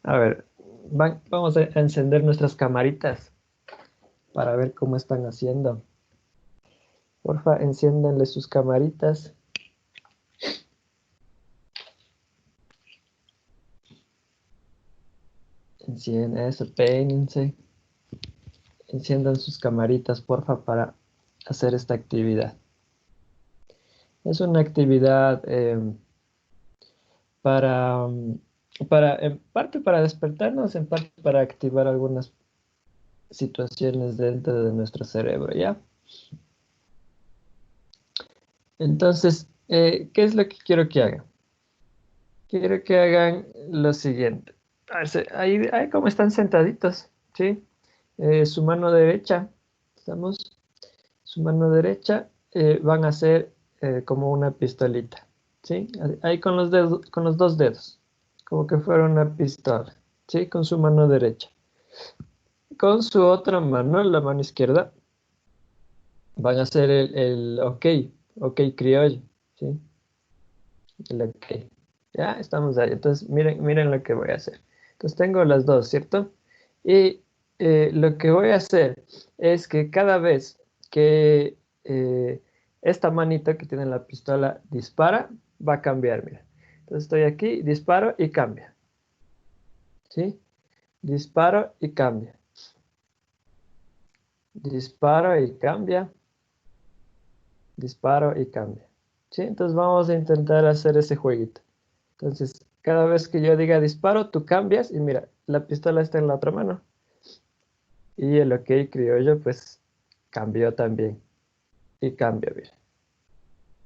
A ver, vamos a encender nuestras camaritas para ver cómo están haciendo. Porfa, enciéndanle sus camaritas. Enciendan eso, peínense. Enciendan sus camaritas, porfa, para hacer esta actividad. Es una actividad para, en parte para despertarnos, en parte para activar algunas situaciones dentro de nuestro cerebro, ¿ya? Entonces, ¿qué es lo que quiero que hagan? Quiero que hagan lo siguiente. A ver, ahí como están sentaditos, ¿sí? Su mano derecha, estamos, su mano derecha van a hacer como una pistolita, ¿sí? Ahí con los dedos, con los dos dedos, como que fuera una pistola, ¿sí? Con su mano derecha. Con su otra mano, la mano izquierda, van a hacer el ok criollo, ¿sí? El ok. Ya estamos ahí. Entonces, miren lo que voy a hacer. Entonces, tengo las dos, ¿cierto? Y lo que voy a hacer es que cada vez que esta manita que tiene la pistola dispara, va a cambiar, mira. Entonces, estoy aquí, disparo y cambia, ¿sí? Disparo y cambia. Disparo y cambia. Disparo y cambia. ¿Sí? Entonces, vamos a intentar hacer ese jueguito. Entonces, cada vez que yo diga disparo, tú cambias y mira, la pistola está en la otra mano. Y el ok criollo, pues, cambió también. Y cambia, mira.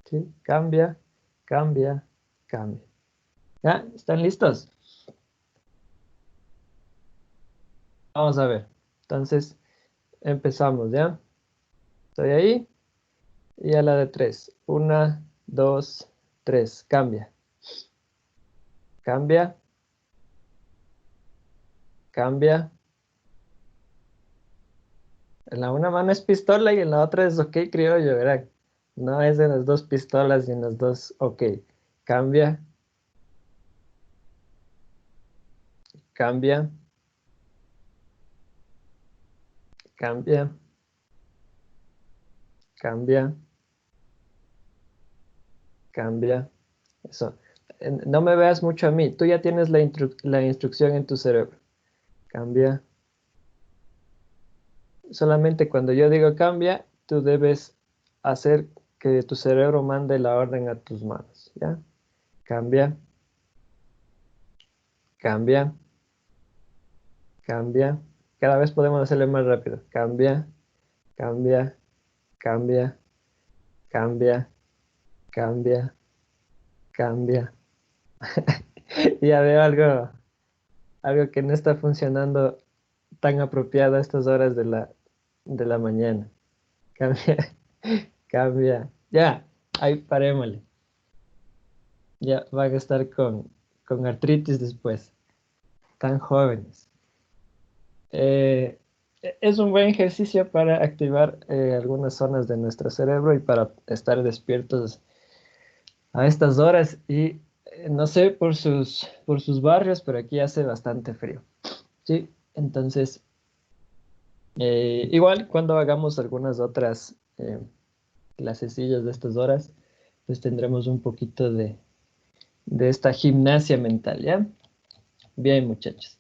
¿Sí? Cambia, cambia, cambia. ¿Ya? ¿Están listos? Vamos a ver. Entonces, empezamos, ¿ya? Estoy ahí. Y a la de tres. Una, dos, tres. Cambia. Cambia, cambia. En la una mano es pistola y en la otra es ok criollo, ¿verdad? No es en las dos pistolas y en las dos ok. Cambia, cambia, cambia, cambia, cambia. Eso. No me veas mucho a mí. Tú ya tienes la instrucción en tu cerebro. Cambia. Solamente cuando yo digo cambia, tú debes hacer que tu cerebro mande la orden a tus manos. ¿Ya? Cambia, cambia, cambia. Cada vez podemos hacerlo más rápido. Cambia, cambia, cambia, cambia, cambia, cambia. Ya veo algo que no está funcionando tan apropiado a estas horas de la mañana. Cambia, cambia. Ya, ahí parémosle. Ya van a estar con artritis después. Tan jóvenes. Eh, es un buen ejercicio para activar algunas zonas de nuestro cerebro y para estar despiertos a estas horas. Y no sé por sus barrios, pero aquí hace bastante frío. Sí, entonces, igual cuando hagamos algunas otras clasecillas de estas horas, pues tendremos un poquito de esta gimnasia mental, ¿ya? Bien, muchachos.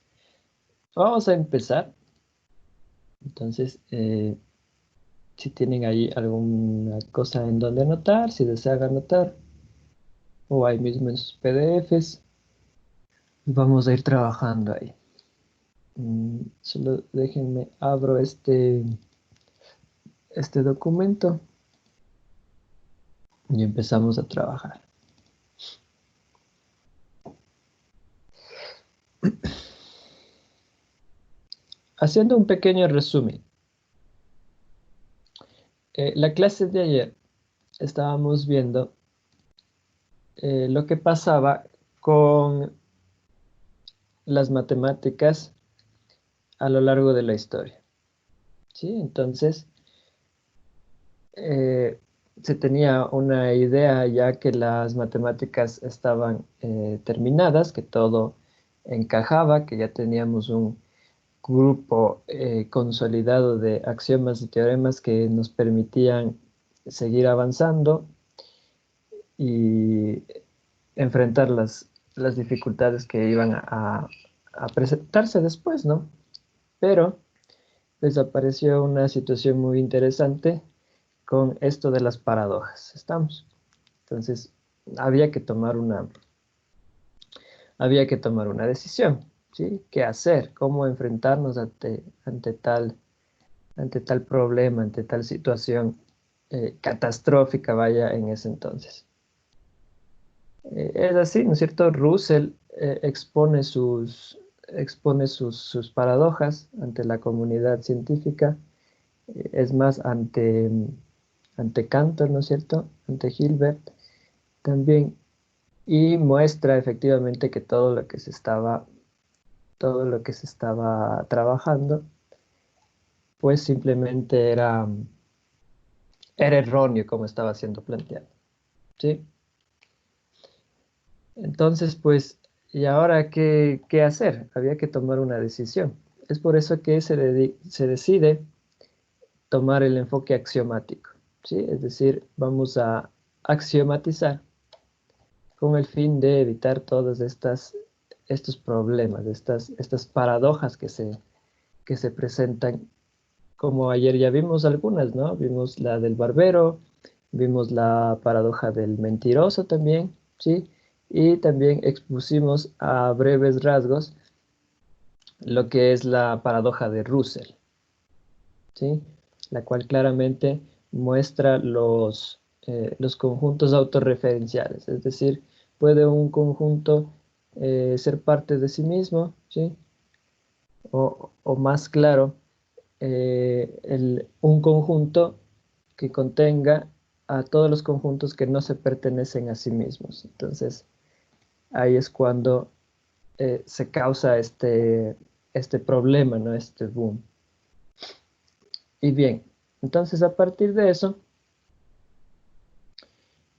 Vamos a empezar. Entonces, si tienen ahí alguna cosa en donde anotar, si desean anotar, o ahí mismo en sus PDFs, vamos a ir trabajando ahí. Solo déjenme, abro este documento y empezamos a trabajar. Haciendo un pequeño resumen, la clase de ayer estábamos viendo lo que pasaba con las matemáticas a lo largo de la historia. ¿Sí? Entonces, eh, se tenía una idea ya que las matemáticas estaban terminadas, que todo encajaba, que ya teníamos un grupo consolidado de axiomas y teoremas que nos permitían seguir avanzando y enfrentar las dificultades que iban a presentarse después, ¿no? Pero desapareció una situación muy interesante con esto de las paradojas. ¿Estamos? Entonces, había que tomar una decisión, ¿sí? ¿Qué hacer? ¿Cómo enfrentarnos ante tal problema, ante tal situación catastrófica, vaya, en ese entonces? Es así, ¿no es cierto? Russell expone sus paradojas ante la comunidad científica, es más, ante Cantor, ¿no es cierto? Ante Hilbert también, y muestra efectivamente que todo lo que se estaba trabajando, pues simplemente era erróneo como estaba siendo planteado, ¿sí? Entonces, pues, ¿y ahora qué hacer? Había que tomar una decisión. Es por eso que se decide tomar el enfoque axiomático, ¿sí? Es decir, vamos a axiomatizar con el fin de evitar estos problemas, estas paradojas que se presentan, como ayer ya vimos algunas, ¿no? Vimos la del barbero, vimos la paradoja del mentiroso también, ¿sí? Y también expusimos a breves rasgos lo que es la paradoja de Russell, ¿sí? La cual claramente muestra los conjuntos autorreferenciales, es decir, puede un conjunto ser parte de sí mismo, ¿sí? O más claro, un conjunto que contenga a todos los conjuntos que no se pertenecen a sí mismos. Entonces, ahí es cuando se causa este problema, ¿no? Este boom. Y bien, entonces a partir de eso,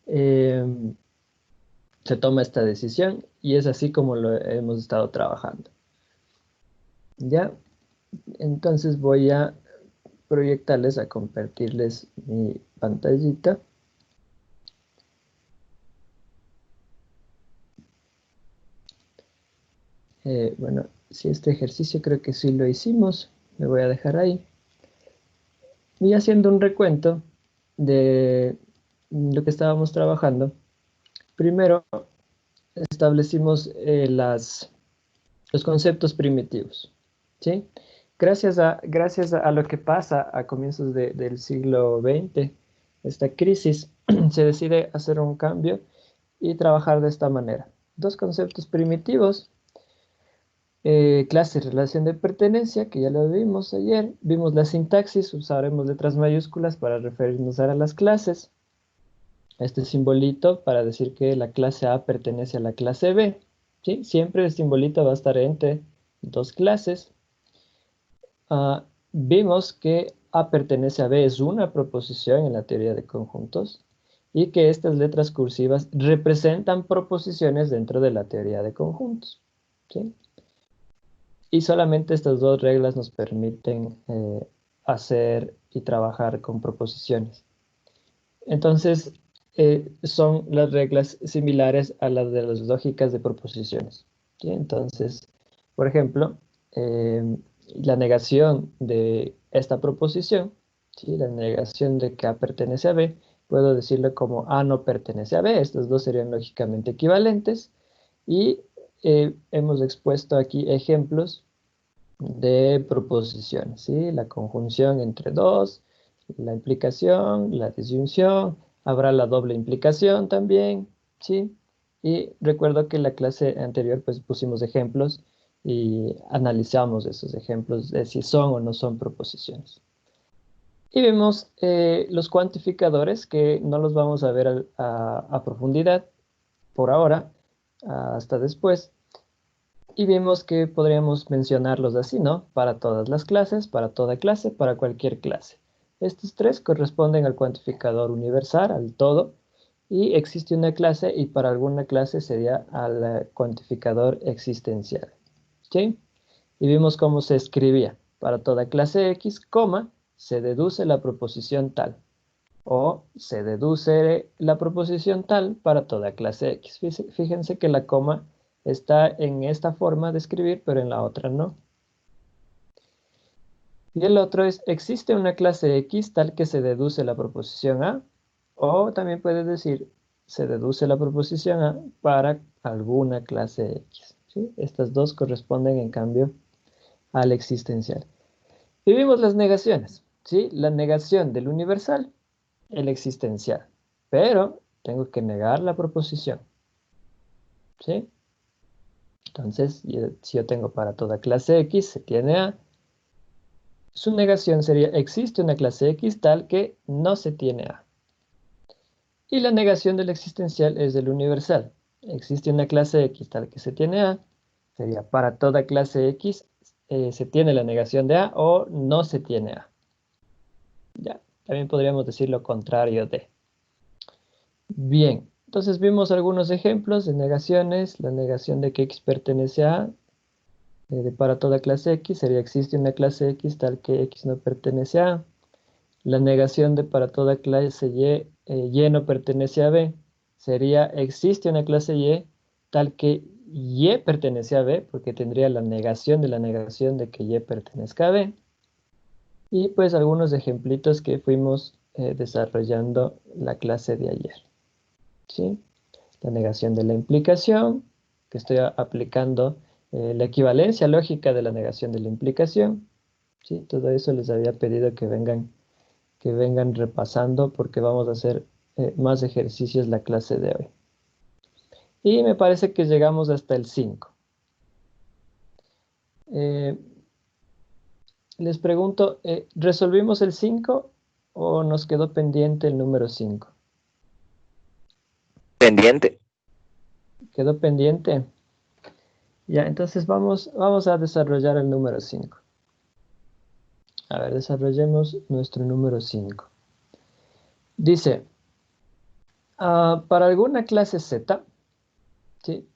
eh, se toma esta decisión y es así como lo hemos estado trabajando. ¿Ya? Entonces voy a proyectarles, a compartirles mi pantallita. Bueno, si este ejercicio creo que sí lo hicimos, me voy a dejar ahí. Y haciendo un recuento de lo que estábamos trabajando, primero establecimos los conceptos primitivos, ¿sí? Gracias a lo que pasa a comienzos del siglo XX, esta crisis, se decide hacer un cambio y trabajar de esta manera. Dos conceptos primitivos, clase y relación de pertenencia, que ya lo vimos ayer. Vimos la sintaxis, usaremos letras mayúsculas para referirnos a las clases. Este simbolito para decir que la clase A pertenece a la clase B, ¿sí? Siempre el simbolito va a estar entre dos clases. Vimos que A pertenece a B es una proposición en la teoría de conjuntos y que estas letras cursivas representan proposiciones dentro de la teoría de conjuntos, ¿sí? Y solamente estas dos reglas nos permiten hacer y trabajar con proposiciones. Entonces, son las reglas similares a las de las lógicas de proposiciones, ¿sí? Entonces, por ejemplo, eh, la negación de esta proposición, ¿sí? La negación de que A pertenece a B, puedo decirlo como A no pertenece a B. Estos dos serían lógicamente equivalentes y hemos expuesto aquí ejemplos de proposiciones, ¿sí? La conjunción entre dos, la implicación, la disyunción, habrá la doble implicación también, ¿sí? Y recuerdo que en la clase anterior pues pusimos ejemplos y analizamos esos ejemplos de si son o no son proposiciones. Y vemos los cuantificadores que no los vamos a ver a profundidad por ahora, hasta después. Y vimos que podríamos mencionarlos así, ¿no? Para todas las clases, para toda clase, para cualquier clase. Estos tres corresponden al cuantificador universal, al todo, y existe una clase y para alguna clase sería al cuantificador existencial. ¿Sí? Y vimos cómo se escribía. Para toda clase X, coma, se deduce la proposición tal. O se deduce la proposición tal para toda clase X. Fíjense que la coma está en esta forma de escribir, pero en la otra no. Y el otro es, existe una clase X tal que se deduce la proposición A. O también puedes decir, se deduce la proposición A para alguna clase X. ¿Sí? Estas dos corresponden en cambio al existencial. Y vimos las negaciones. ¿Sí? La negación del universal, el existencial. Pero tengo que negar la proposición. ¿Sí? Entonces, si yo tengo para toda clase X, se tiene A. Su negación sería, existe una clase X tal que no se tiene A. Y la negación del existencial es del universal. Existe una clase X tal que se tiene A. Sería para toda clase X se tiene la negación de A o no se tiene A. Ya, también podríamos decir lo contrario de. Bien, entonces vimos algunos ejemplos de negaciones. La negación de que X pertenece a para toda clase X sería existe una clase X tal que X no pertenece a A. La negación de para toda clase Y no pertenece a B, sería existe una clase Y tal que Y pertenece a B, porque tendría la negación de que Y pertenezca a B. Y pues algunos ejemplitos que fuimos desarrollando la clase de ayer. ¿Sí? La negación de la implicación, que estoy aplicando la equivalencia lógica de la negación de la implicación. ¿Sí? Todo eso les había pedido que vengan repasando porque vamos a hacer más ejercicios la clase de hoy. Y me parece que llegamos hasta el 5. Les pregunto, ¿resolvimos el 5 o nos quedó pendiente el número 5? Pendiente. ¿Quedó pendiente? Ya, entonces vamos a desarrollar el número 5. A ver, desarrollemos nuestro número 5. Dice, para alguna clase Z, ¿sí?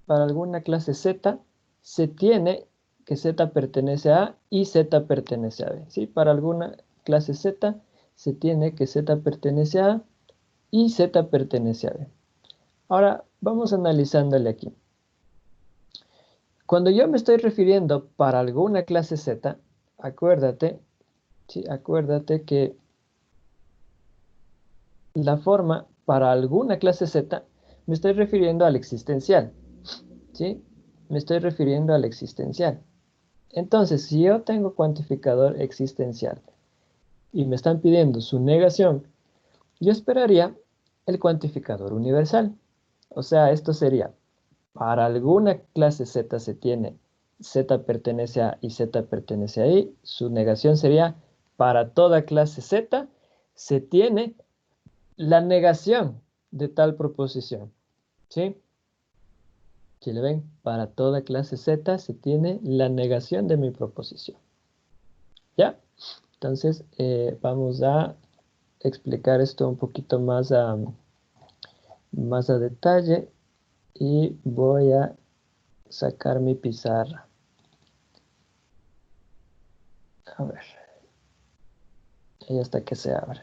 Para alguna clase Z, se tiene que Z pertenece a A y Z pertenece a B. ¿Sí? Para alguna clase Z, se tiene que Z pertenece a A y Z pertenece a B. Ahora, vamos analizándole aquí. Cuando yo me estoy refiriendo para alguna clase Z, acuérdate, ¿sí? Acuérdate que la forma para alguna clase Z, me estoy refiriendo al existencial, ¿sí? Me estoy refiriendo al existencial. Entonces, si yo tengo cuantificador existencial y me están pidiendo su negación, yo esperaría el cuantificador universal. O sea, esto sería, para alguna clase Z se tiene Z pertenece a y Z pertenece a I, su negación sería, para toda clase Z se tiene la negación de tal proposición. ¿Sí? Si le ven, para toda clase Z se tiene la negación de mi proposición. ¿Ya? Entonces, vamos a explicar esto un poquito más a detalle y voy a sacar mi pizarra. A ver, y hasta que se abre.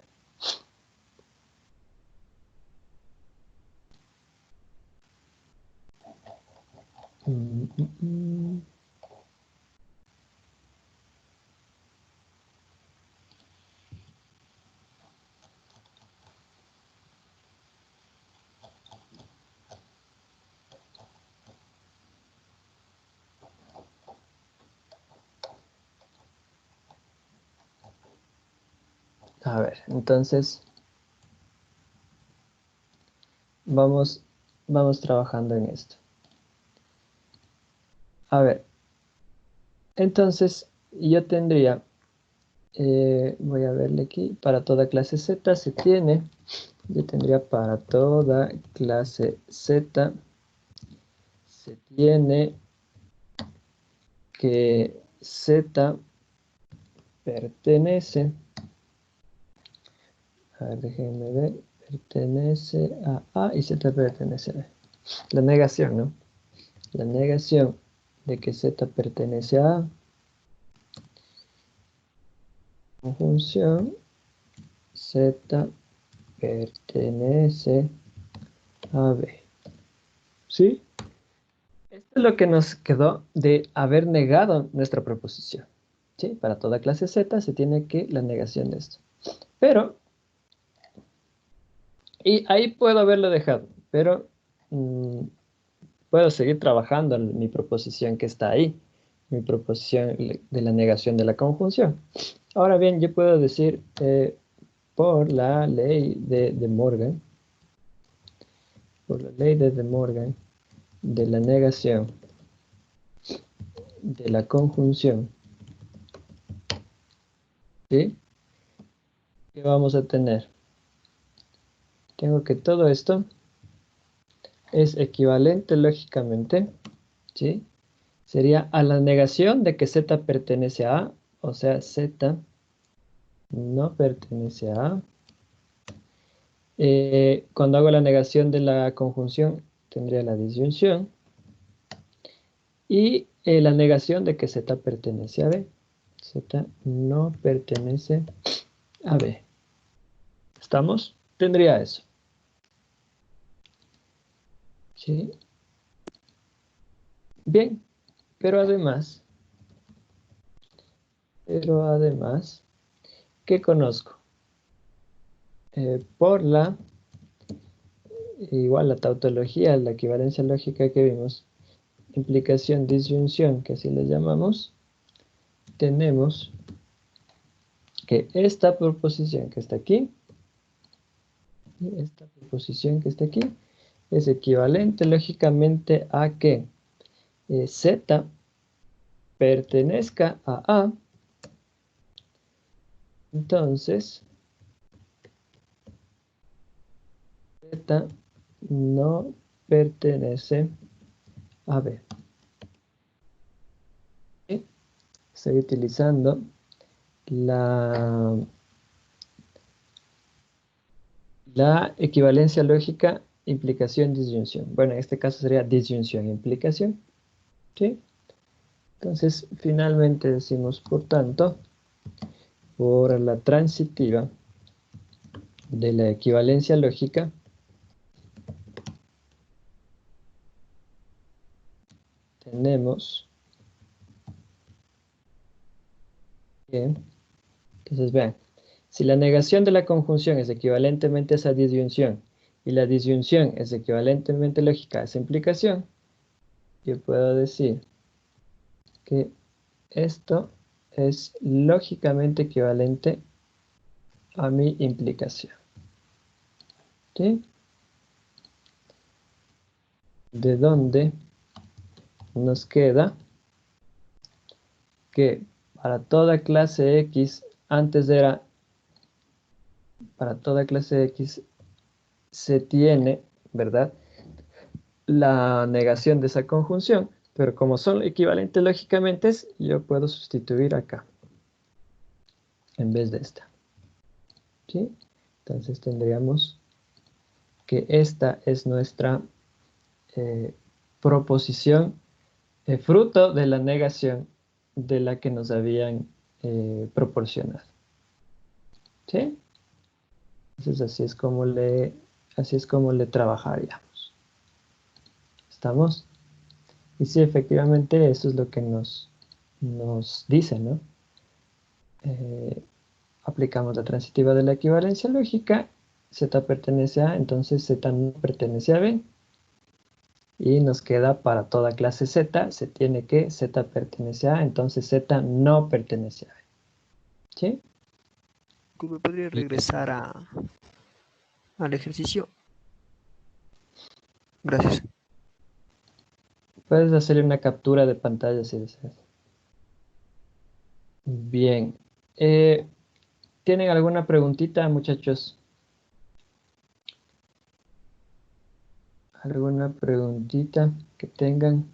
A ver, entonces vamos trabajando en esto. A ver, entonces yo tendría, voy a verle aquí, para toda clase Z se tiene, yo tendría para toda clase Z se tiene que Z pertenece, a ver, déjenme ver, pertenece a A y Z pertenece a B. La negación, ¿no? La negación de que Z pertenece a A, conjunción Z pertenece a B. ¿Sí? Esto es lo que nos quedó de haber negado nuestra proposición. ¿Sí? Para toda clase Z se tiene que la negación de esto. Pero, y ahí puedo haberlo dejado, pero puedo seguir trabajando en mi proposición que está ahí, mi proposición de la negación de la conjunción. Ahora bien, yo puedo decir, por la ley de De Morgan, por la ley de De Morgan, de la negación de la conjunción, ¿sí? ¿Qué vamos a tener? Tengo que todo esto es equivalente lógicamente, ¿sí? Sería a la negación de que Z pertenece a A, o sea, Z no pertenece a A. Cuando hago la negación de la conjunción, tendría la disyunción. Y la negación de que Z pertenece a B. Z no pertenece a B. ¿Estamos? Tendría eso. ¿Sí? Bien, pero además, ¿qué conozco? Por la, igual la tautología, la equivalencia lógica que vimos, implicación, disyunción, que así le llamamos, tenemos que esta proposición que está aquí, y esta proposición que está aquí, es equivalente lógicamente a que Z pertenezca a A, entonces Z no pertenece a B. ¿Sí? Estoy utilizando la, la equivalencia lógica implicación-disyunción. Bueno, en este caso sería disyunción-implicación. ¿Sí? Entonces, finalmente decimos, por tanto, por la transitiva de la equivalencia lógica, tenemos que, entonces vean, si la negación de la conjunción es equivalentemente a esa disyunción y la disyunción es equivalentemente lógica a esa implicación, yo puedo decir que esto es lógicamente equivalente a mi implicación. ¿Sí? De donde nos queda que para toda clase X, antes era para toda clase X se tiene, ¿verdad? La negación de esa conjunción, pero como son equivalentes lógicamente, yo puedo sustituir acá en vez de esta. ¿Sí? Entonces tendríamos que esta es nuestra proposición fruto de la negación de la que nos habían proporcionado. ¿Sí? Entonces así es como le trabajaríamos. ¿Estamos? Y sí, efectivamente eso es lo que nos dice, ¿no? Aplicamos la transitiva de la equivalencia lógica, Z pertenece a, entonces Z no pertenece a B, y nos queda para toda clase Z, se tiene que Z pertenece a, entonces Z no pertenece a B. ¿Sí? ¿Me podría regresar al ejercicio? Gracias. Puedes hacerle una captura de pantalla si deseas. Bien. ¿Tienen alguna preguntita, muchachos? ¿Alguna preguntita que tengan?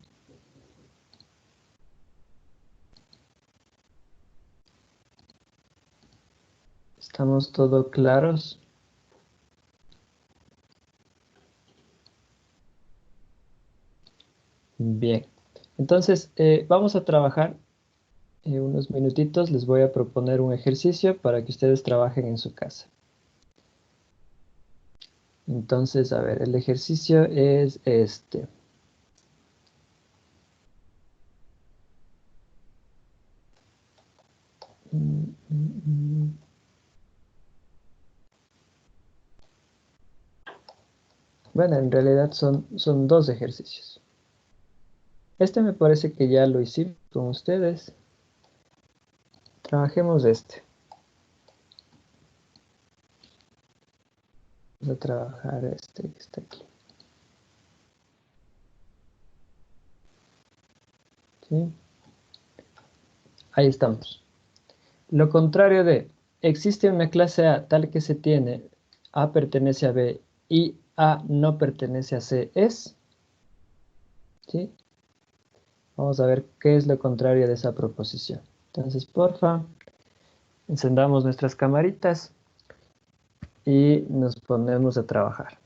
¿Estamos todos claros? Bien, entonces vamos a trabajar unos minutitos. Les voy a proponer un ejercicio para que ustedes trabajen en su casa. Entonces, a ver, el ejercicio es este. Mm, mm, mm. Bueno, en realidad son dos ejercicios. Este me parece que ya lo hicimos con ustedes. Trabajemos este. Vamos a trabajar este que está aquí. ¿Sí? Ahí estamos. Lo contrario de, existe una clase A tal que se tiene, A pertenece a B y A no pertenece a C, es, ¿sí? Vamos a ver qué es lo contrario de esa proposición. Entonces, porfa, encendamos nuestras camaritas y nos ponemos a trabajar.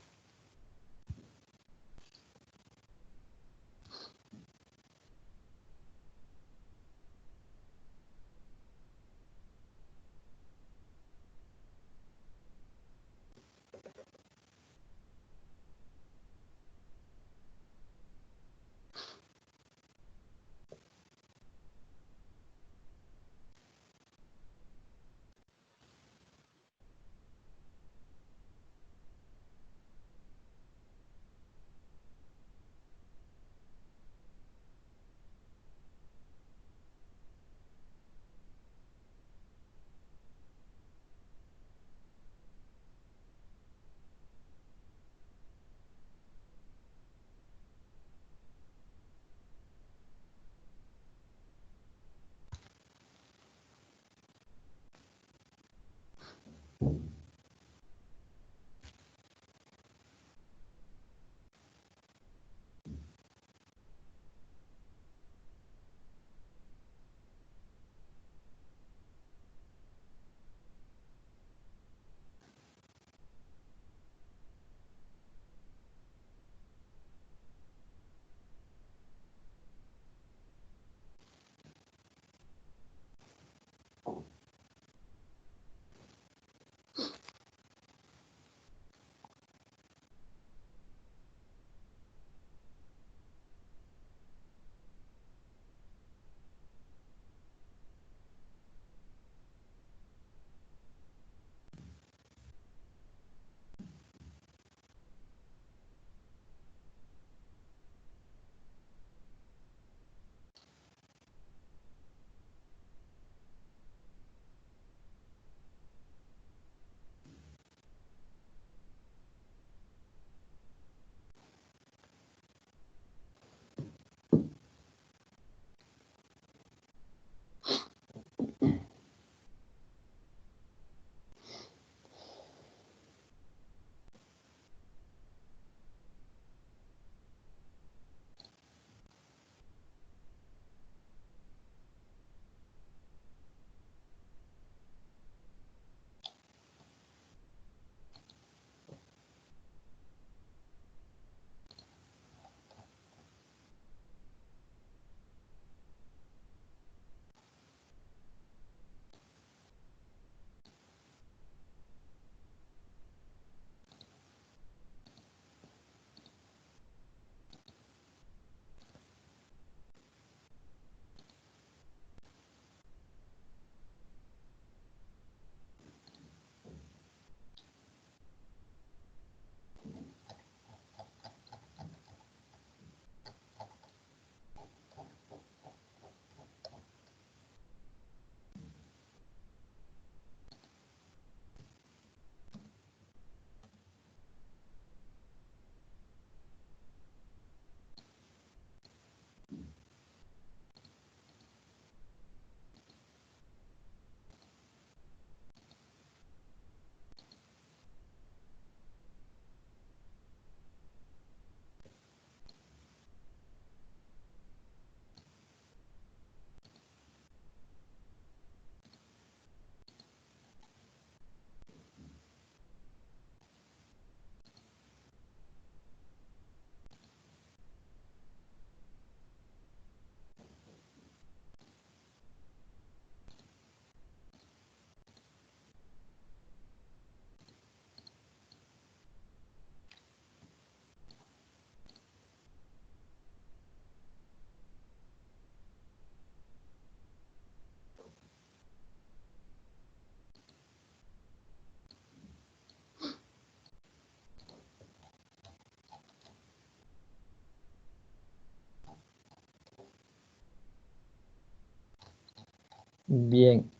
Bien.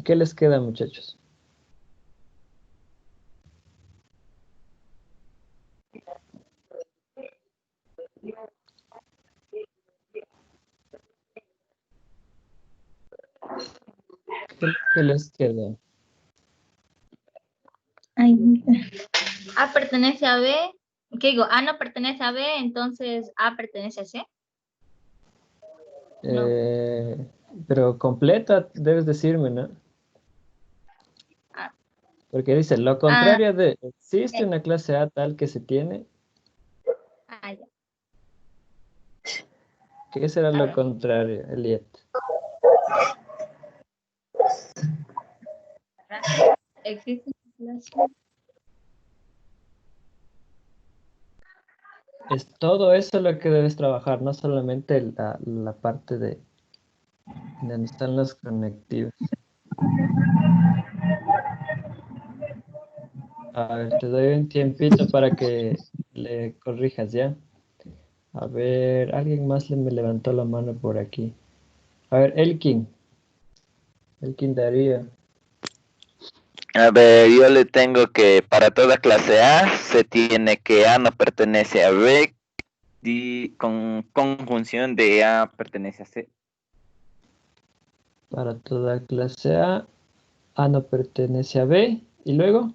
¿Qué les queda, muchachos? ¿Qué les queda? Ay, A pertenece a B. ¿Qué digo? A no pertenece a B, entonces A pertenece a C. No. Pero completa debes decirme, ¿no? Ah, Porque dice, lo ah, contrario de, existe una clase A tal que se tiene. ya. ¿Qué será A lo ver. contrario, Eliet? Existe una clase. Es todo eso lo que debes trabajar, no solamente la parte de donde están los conectivos. A ver, te doy un tiempito para que le corrijas, ¿ya? A ver, alguien más me levantó la mano por aquí. A ver, Elkin Darío. A ver, yo le tengo que para toda clase A se tiene que A no pertenece a B y con conjunción de A pertenece a C. Para toda clase A no pertenece a B. ¿Y luego?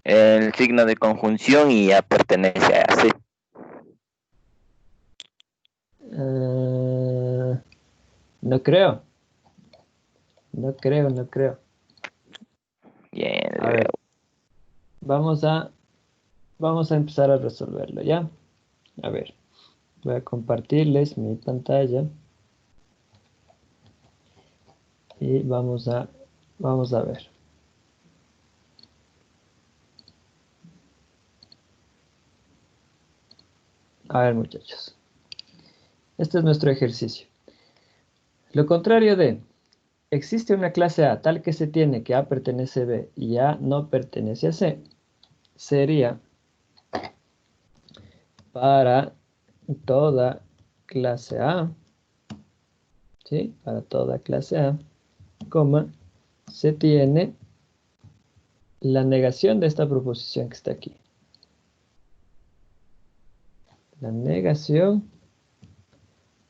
El signo de conjunción y A pertenece a C. No creo. No creo. Bien, A ver, vamos a empezar a resolverlo, ¿ya? A ver, voy a compartirles mi pantalla y vamos a ver. A ver, muchachos. Este es nuestro ejercicio. Lo contrario de existe una clase A tal que se tiene que A pertenece a B y A no pertenece a C, sería para toda clase A, ¿sí? Para toda clase A, coma, se tiene la negación de esta proposición que está aquí. La negación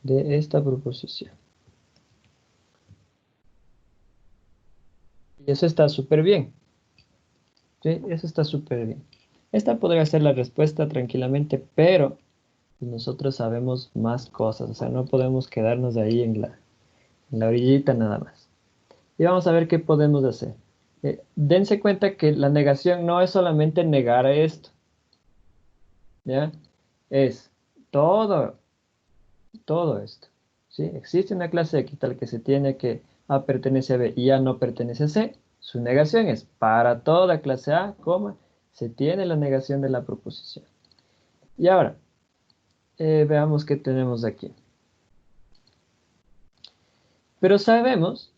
de esta proposición. Y eso está súper bien. ¿Sí? Eso está súper bien. Esta podría ser la respuesta tranquilamente, pero nosotros sabemos más cosas. O sea, no podemos quedarnos ahí en la orillita nada más. Y vamos a ver qué podemos hacer. Dense cuenta que la negación no es solamente negar esto. ¿Ya? Es todo, todo esto. ¿Sí? Existe una clase X tal que se tiene que A pertenece a B y A no pertenece a C. Su negación es para toda clase A, coma, se tiene la negación de la proposición. Y ahora, veamos qué tenemos aquí. Pero sabemos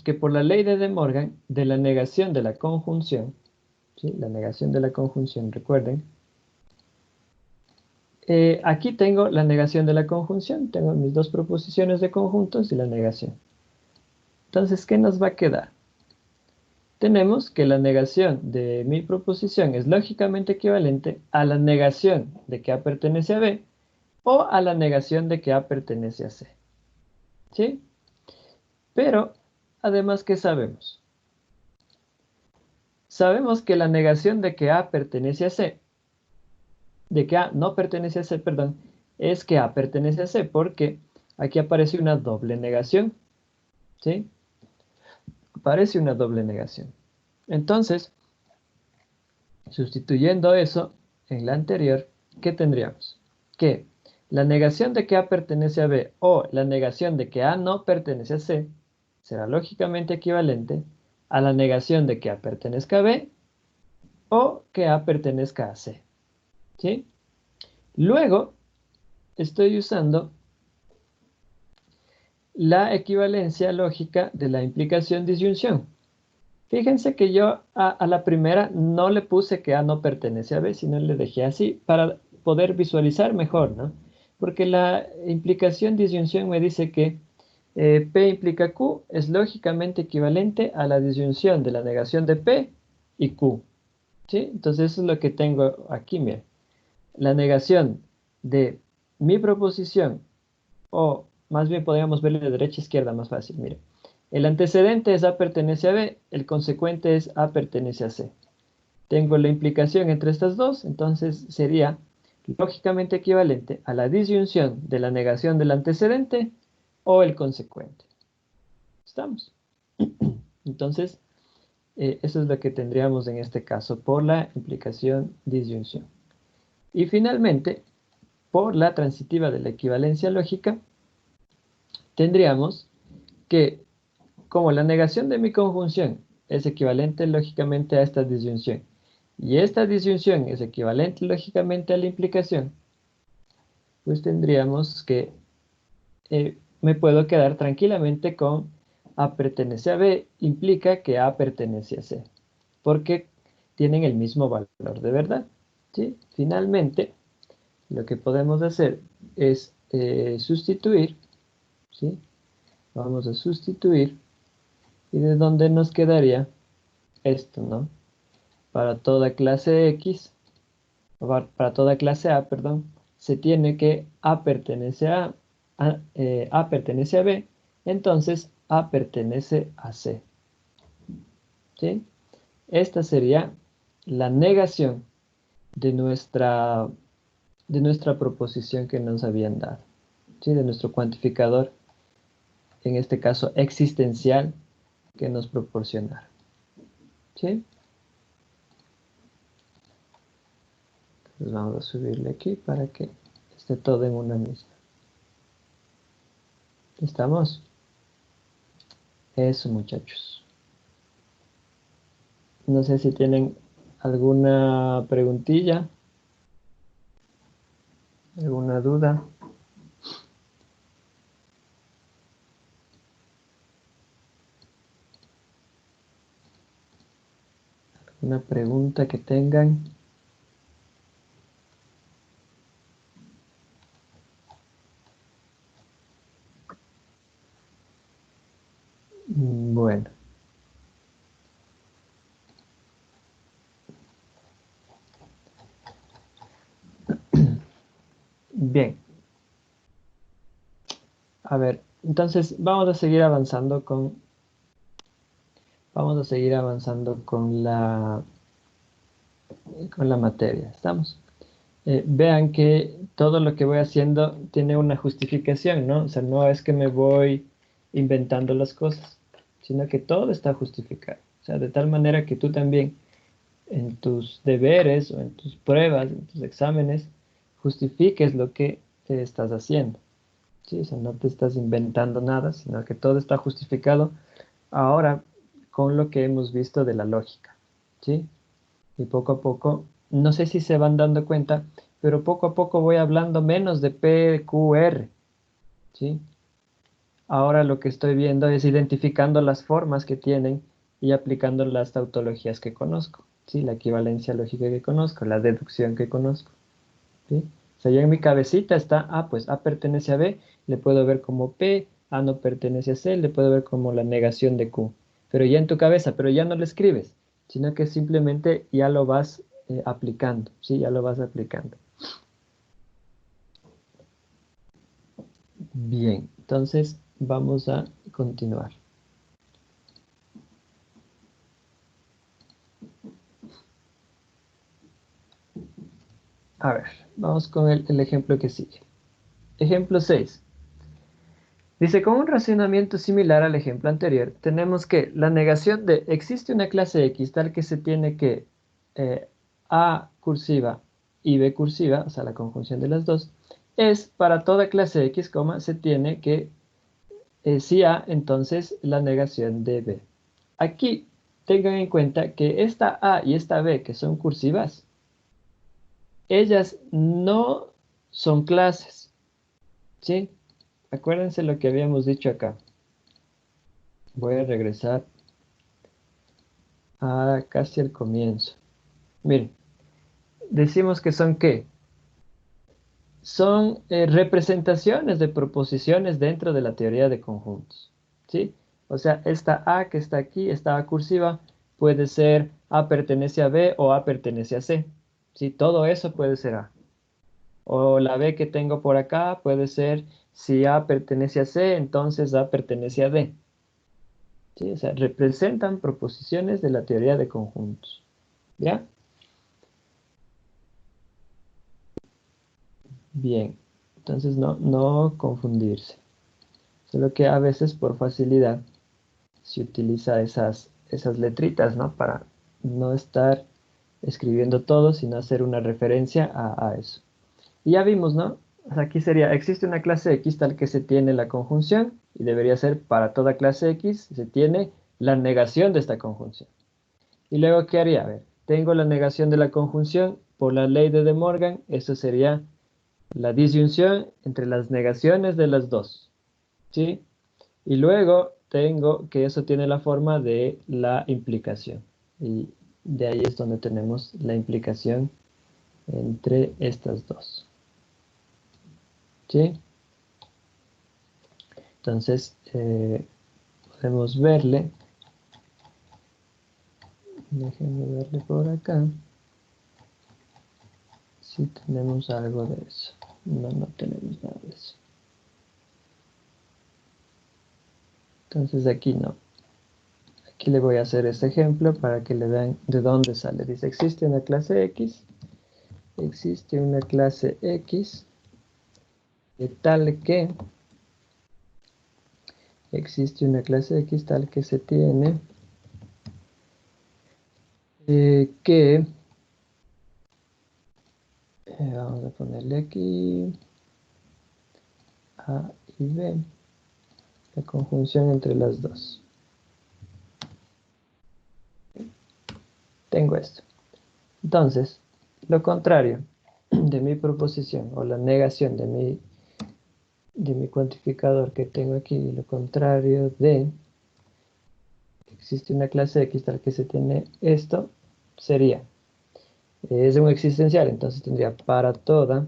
que por la ley de De Morgan, de la negación de la conjunción, ¿sí? La negación de la conjunción, recuerden, aquí tengo la negación de la conjunción, tengo mis dos proposiciones de conjuntos y la negación. Entonces, ¿qué nos va a quedar? Tenemos que la negación de mi proposición es lógicamente equivalente a la negación de que A pertenece a B o a la negación de que A pertenece a C. ¿Sí? Pero, además, ¿qué sabemos? Sabemos que la negación de que A pertenece a C, de que A no pertenece a C, perdón, es que A pertenece a C, porque aquí aparece una doble negación. ¿Sí? Aparece una doble negación. Entonces, sustituyendo eso en la anterior, ¿qué tendríamos? Que la negación de que A pertenece a B o la negación de que A no pertenece a C será lógicamente equivalente a la negación de que A pertenezca a B o que A pertenezca a C. ¿Sí? Luego, estoy usando la equivalencia lógica de la implicación-disyunción. Fíjense que yo a la primera no le puse que A no pertenece a B, sino le dejé así para poder visualizar mejor, ¿no? Porque la implicación-disyunción me dice que P implica Q es lógicamente equivalente a la disyunción de la negación de P y Q. ¿Sí? Entonces eso es lo que tengo aquí, miren. La negación de mi proposición, o más bien podríamos verlo de derecha a izquierda más fácil, miren. El antecedente es A pertenece a B, el consecuente es A pertenece a C. Tengo la implicación entre estas dos, entonces sería lógicamente equivalente a la disyunción de la negación del antecedente o el consecuente. ¿Estamos? Entonces, eso es lo que tendríamos en este caso por la implicación disyunción. Y finalmente, por la transitiva de la equivalencia lógica, tendríamos que, como la negación de mi conjunción es equivalente lógicamente a esta disyunción, y esta disyunción es equivalente lógicamente a la implicación, pues tendríamos que me puedo quedar tranquilamente con A pertenece a B, implica que A pertenece a C, porque tienen el mismo valor de verdad. ¿Sí? Finalmente, lo que podemos hacer es sustituir, ¿sí? Vamos a sustituir, y de dónde nos quedaría esto, ¿no? Para toda clase X, para toda clase A, perdón, se tiene que A pertenece A pertenece a B, entonces A pertenece a C. ¿Sí? Esta sería la negación de nuestra proposición que nos habían dado. ¿Sí? De nuestro cuantificador, en este caso existencial, que nos proporcionaron. ¿Sí? Entonces vamos a subirle aquí para que esté todo en una misma. ¿Estamos? Eso, muchachos. No sé si tienen alguna preguntilla, alguna duda. Una pregunta que tengan. Bueno. Bien. A ver, entonces vamos a seguir avanzando con la materia. ¿Estamos? Vean que todo lo que voy haciendo tiene una justificación, ¿no? O sea, no es que me voy inventando las cosas, sino que todo está justificado. O sea, de tal manera que tú también en tus deberes o en tus pruebas, en tus exámenes, justifiques lo que te estás haciendo. ¿Sí? O sea, no te estás inventando nada, sino que todo está justificado ahora con lo que hemos visto de la lógica. ¿Sí? Y poco a poco, no sé si se van dando cuenta, pero poco a poco voy hablando menos de PQR. ¿Sí? Ahora lo que estoy viendo es identificando las formas que tienen y aplicando las tautologías que conozco. ¿Sí? La equivalencia lógica que conozco, la deducción que conozco. ¿Sí? O sea, ya en mi cabecita está, pues A pertenece a B, le puedo ver como P, A no pertenece a C, le puedo ver como la negación de Q. Pero ya en tu cabeza, pero ya no lo escribes, sino que simplemente ya lo vas aplicando, ¿sí? Ya lo vas aplicando. Bien, entonces vamos a continuar. A ver, vamos con el ejemplo que sigue. Ejemplo 6. Dice, con un razonamiento similar al ejemplo anterior, tenemos que la negación de existe una clase X tal que se tiene que A cursiva y B cursiva, o sea, la conjunción de las dos, es para toda clase X, se tiene que si A, entonces la negación de B. Aquí tengan en cuenta que esta A y esta B, que son cursivas, ellas no son clases, ¿sí? Acuérdense lo que habíamos dicho acá. Voy a regresar a casi el comienzo. Miren, decimos que son ¿qué? son representaciones de proposiciones dentro de la teoría de conjuntos, ¿sí? O sea, esta A que está aquí, esta A cursiva, puede ser A pertenece a B o A pertenece a C, ¿sí? Todo eso puede ser A. O la B que tengo por acá puede ser, si A pertenece a C, entonces A pertenece a D, ¿sí? O sea, representan proposiciones de la teoría de conjuntos, ¿ya? Bien, entonces no confundirse. Solo que a veces por facilidad se utiliza esas letritas, ¿no? Para no estar escribiendo todo, sino hacer una referencia a eso. Y ya vimos, ¿no? O sea, aquí sería, existe una clase X tal que se tiene la conjunción y debería ser para toda clase X se tiene la negación de esta conjunción. Y luego, ¿qué haría? A ver, tengo la negación de la conjunción por la ley de De Morgan, eso sería la disyunción entre las negaciones de las dos, ¿sí? Y luego tengo que eso tiene la forma de la implicación. Y de ahí es donde tenemos la implicación entre estas dos, ¿sí? Entonces, podemos verle. Déjenme verle por acá. Si tenemos algo de eso. No tenemos nada de eso. Entonces aquí no. Aquí le voy a hacer este ejemplo para que le vean de dónde sale. Dice, existe una clase X. Existe una clase X de tal que existe una clase X tal que se tiene que vamos a ponerle aquí A y B, la conjunción entre las dos. Tengo esto. Entonces, lo contrario de mi proposición o la negación de mi cuantificador que tengo aquí, lo contrario de existe una clase X tal que se tiene esto, sería, es un existencial, entonces tendría para toda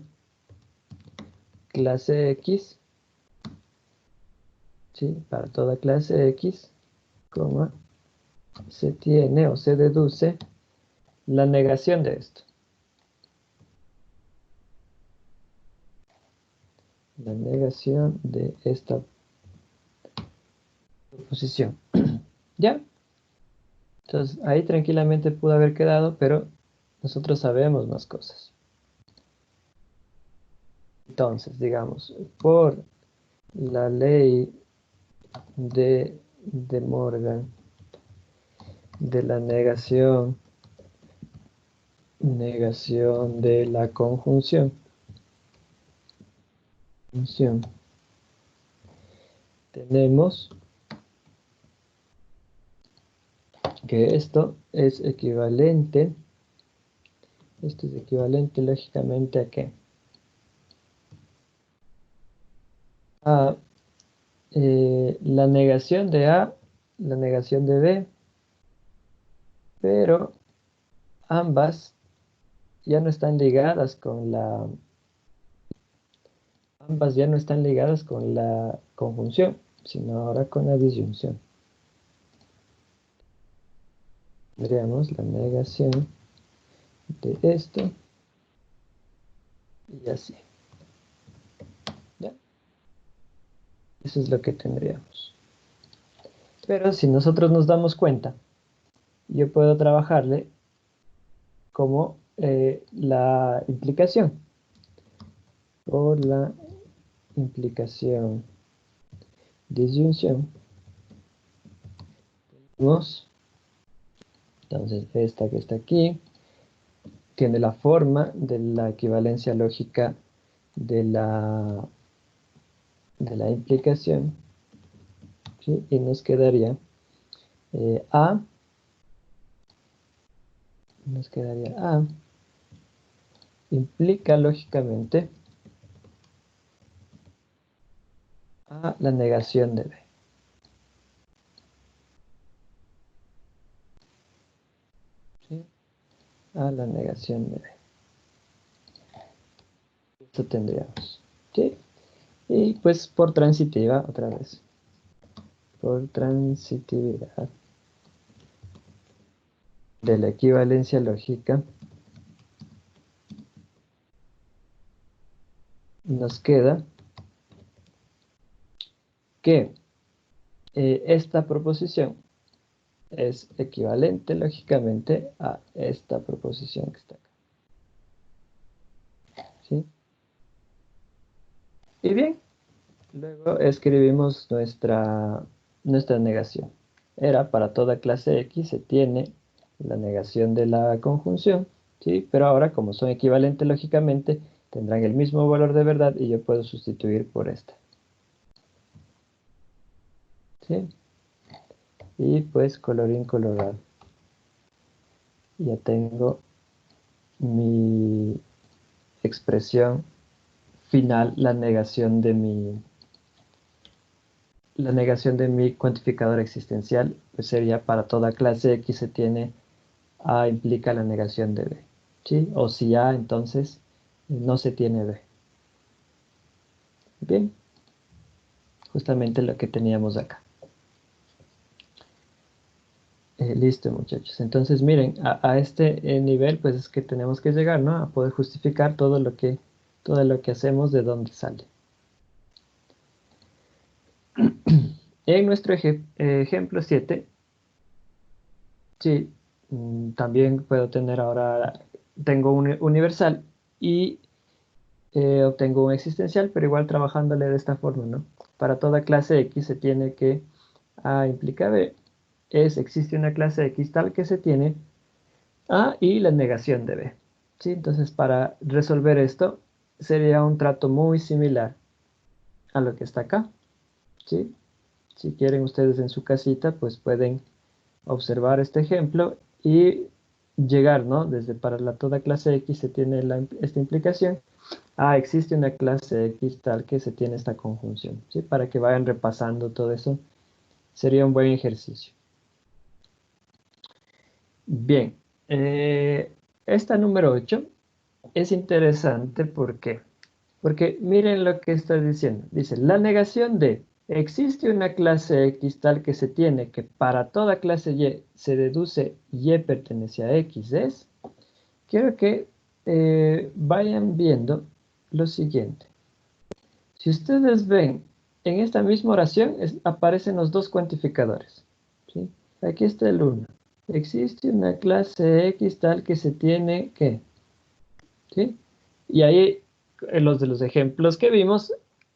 clase X, ¿sí? Para toda clase X, coma, se tiene o se deduce la negación de esto. La negación de esta proposición. ¿Ya? Entonces, ahí tranquilamente pudo haber quedado, pero nosotros sabemos más cosas. Entonces, digamos, por la ley de Morgan, de la negación de la conjunción, tenemos que esto es equivalente lógicamente ¿a qué? A la negación de A, la negación de B, pero ambas ya no están ligadas con ambas ya no están ligadas con la conjunción, sino ahora con la disyunción. Tendríamos la negación de esto y así. ¿Ya? Eso es lo que tendríamos. Pero si nosotros nos damos cuenta, yo puedo trabajarle como la implicación. Por la implicación disyunción. Entonces esta que está aquí tiene la forma de la equivalencia lógica de la implicación, ¿sí? Y nos quedaría A implica lógicamente a la negación de B. ¿Sí? A la negación de B. esto tendríamos. ¿Sí? Y pues por transitiva, otra vez. Por transitividad de la equivalencia lógica, nos queda que esta proposición es equivalente lógicamente a esta proposición que está acá. ¿Sí? Y bien, luego escribimos nuestra negación. Era para toda clase X se tiene la negación de la conjunción, ¿sí? Pero ahora, como son equivalentes lógicamente, tendrán el mismo valor de verdad y yo puedo sustituir por esta. ¿Sí? Y pues colorín colorado. Ya tengo mi expresión final, la negación de mi cuantificador existencial, pues sería para toda clase X se tiene A implica la negación de B, ¿sí? O si A, entonces no se tiene B. Bien, justamente lo que teníamos acá. Listo, muchachos. Entonces, miren, a este nivel, pues es que tenemos que llegar, ¿no? A poder justificar todo lo que hacemos, de dónde sale. En nuestro ejemplo 7, sí, también puedo tener ahora, tengo un universal y obtengo un existencial, pero igual trabajándole de esta forma, ¿no? Para toda clase X se tiene que A implica B, existe una clase X tal que se tiene A y la negación de B, ¿sí? Entonces, para resolver esto, sería un trato muy similar a lo que está acá, ¿sí? Si quieren ustedes en su casita, pues pueden observar este ejemplo y llegar, ¿no? Desde para toda clase X se tiene esta implicación. Existe una clase X tal que se tiene esta conjunción, ¿sí? Para que vayan repasando todo eso, sería un buen ejercicio. Bien, esta número 8 es interesante, ¿por qué? Porque miren lo que está diciendo. Dice, la negación de existe una clase X tal que se tiene que para toda clase Y se deduce Y pertenece a X es. Quiero que vayan viendo lo siguiente. Si ustedes ven, en esta misma oración aparecen los dos cuantificadores, ¿sí? Aquí está el 1. Existe una clase X tal que se tiene que, ¿sí? Y ahí, en los de los ejemplos que vimos,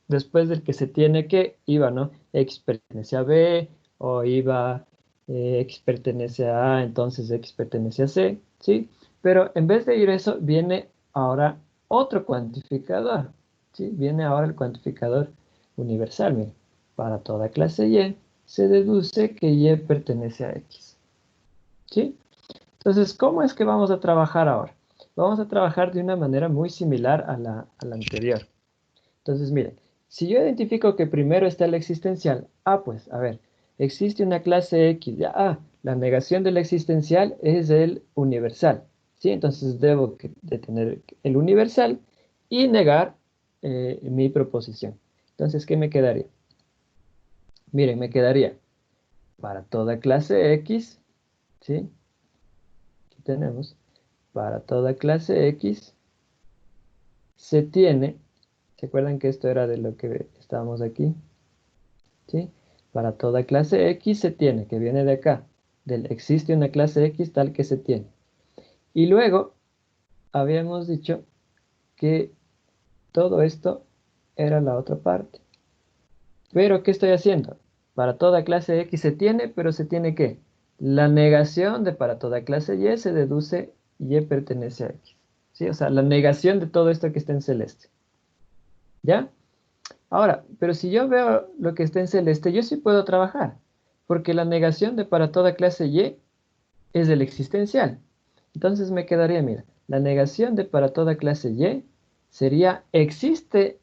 después del que se tiene que, iba, ¿no? X pertenece a B, o iba X pertenece a A, entonces X pertenece a C, ¿sí? Pero en vez de ir eso, viene ahora otro cuantificador, ¿sí? Viene ahora el cuantificador universal, miren. Para toda clase Y, se deduce que Y pertenece a X, ¿sí? Entonces, ¿cómo es que vamos a trabajar ahora? Vamos a trabajar de una manera muy similar a la anterior. Entonces, miren, si yo identifico que primero está el existencial, pues, a ver, existe una clase X, ya, la negación del existencial es el universal, ¿sí? Entonces debo de tener el universal y negar mi proposición. Entonces, ¿qué me quedaría? Miren, me quedaría para toda clase X, ¿sí? Aquí tenemos, para toda clase X se tiene, ¿se acuerdan que esto era de lo que estábamos aquí? ¿Sí? Para toda clase X se tiene, que viene de acá, existe una clase X tal que se tiene. Y luego habíamos dicho que todo esto era la otra parte. Pero, ¿qué estoy haciendo? Para toda clase X se tiene, pero se tiene ¿qué? La negación de para toda clase Y se deduce Y pertenece a X. ¿Sí? O sea, la negación de todo esto que está en celeste. ¿Ya? Ahora, pero si yo veo lo que está en celeste, yo sí puedo trabajar, porque la negación de para toda clase Y es el existencial. Entonces me quedaría, mira, la negación de para toda clase Y sería, ¿existe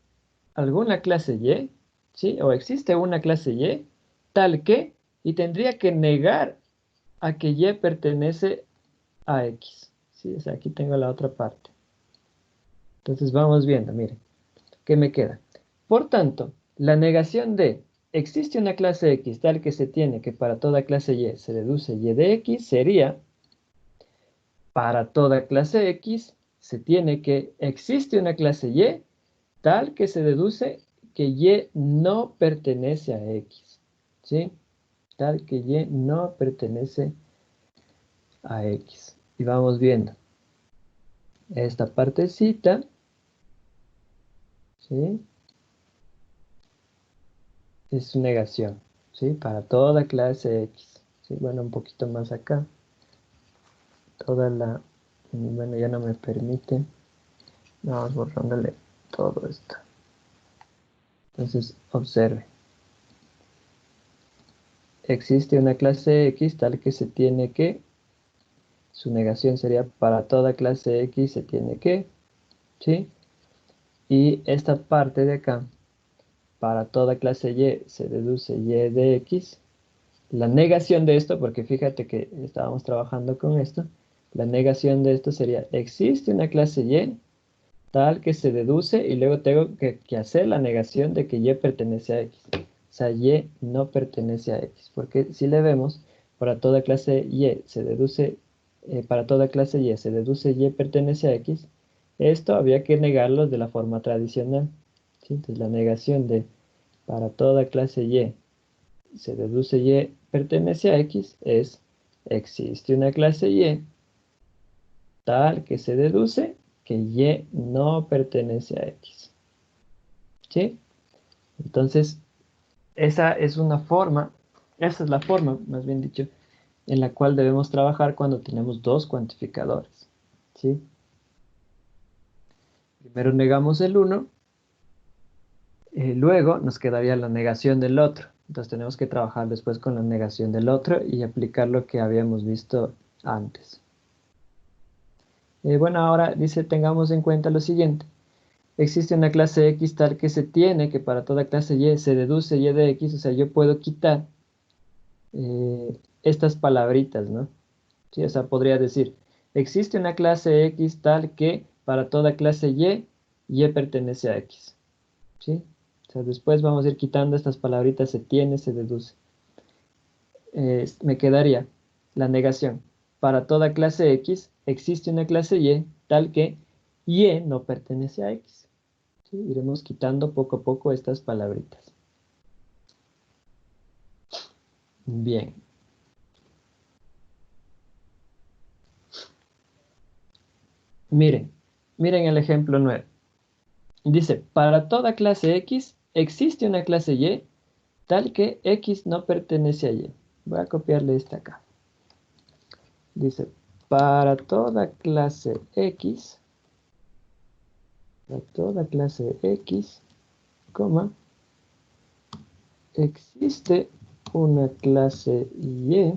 alguna clase Y? ¿Sí? O existe una clase Y tal que, y tendría que negar a que Y pertenece a X. ¿Sí? O sea, aquí tengo la otra parte. Entonces vamos viendo, miren. ¿qué me queda? Por tanto, la negación de existe una clase X tal que se tiene que para toda clase Y se deduce Y de X sería para toda clase X se tiene que existe una clase Y tal que se deduce que Y no pertenece a X. ¿Sí? Tal que Y no pertenece a X. Y vamos viendo esta partecita. ¿Sí? Es su negación. ¿Sí? Para toda clase X. ¿Sí? Bueno, un poquito más acá. Bueno, ya no me permite. Vamos borrándole todo esto. Entonces, observe. Existe una clase X tal que se tiene que, su negación sería para toda clase X se tiene que, ¿sí? Y esta parte de acá, para toda clase Y se deduce Y de X. La negación de esto, porque fíjate que estábamos trabajando con esto, la negación de esto sería, existe una clase Y tal que se deduce y luego tengo que hacer la negación de que Y pertenece a X. O sea, Y no pertenece a X. Porque si le vemos, para toda clase Y se deduce, para toda clase Y se deduce Y pertenece a X. Esto había que negarlo de la forma tradicional. ¿Sí? Entonces la negación de para toda clase Y se deduce Y pertenece a X es existe una clase Y tal que se deduce que Y no pertenece a X. ¿Sí? Entonces, esa es la forma, más bien dicho, en la cual debemos trabajar cuando tenemos dos cuantificadores. ¿Sí? Primero negamos el uno, luego nos quedaría la negación del otro. Entonces tenemos que trabajar después con la negación del otro y aplicar lo que habíamos visto antes. Bueno, ahora dice, tengamos en cuenta lo siguiente. Existe una clase X tal que se tiene que para toda clase Y se deduce Y de X, o sea, yo puedo quitar estas palabritas, ¿no? Sí, o sea, podría decir, existe una clase X tal que para toda clase Y pertenece a X. ¿Sí? O sea, después vamos a ir quitando estas palabritas, se tiene, se deduce. Me quedaría la negación. Para toda clase X existe una clase Y tal que Y no pertenece a X. ¿Sí? Iremos quitando poco a poco estas palabritas. Bien. Miren el ejemplo 9. Dice, para toda clase X existe una clase Y tal que X no pertenece a Y. Voy a copiarle esta acá. Dice, para toda clase X, coma, existe una clase Y.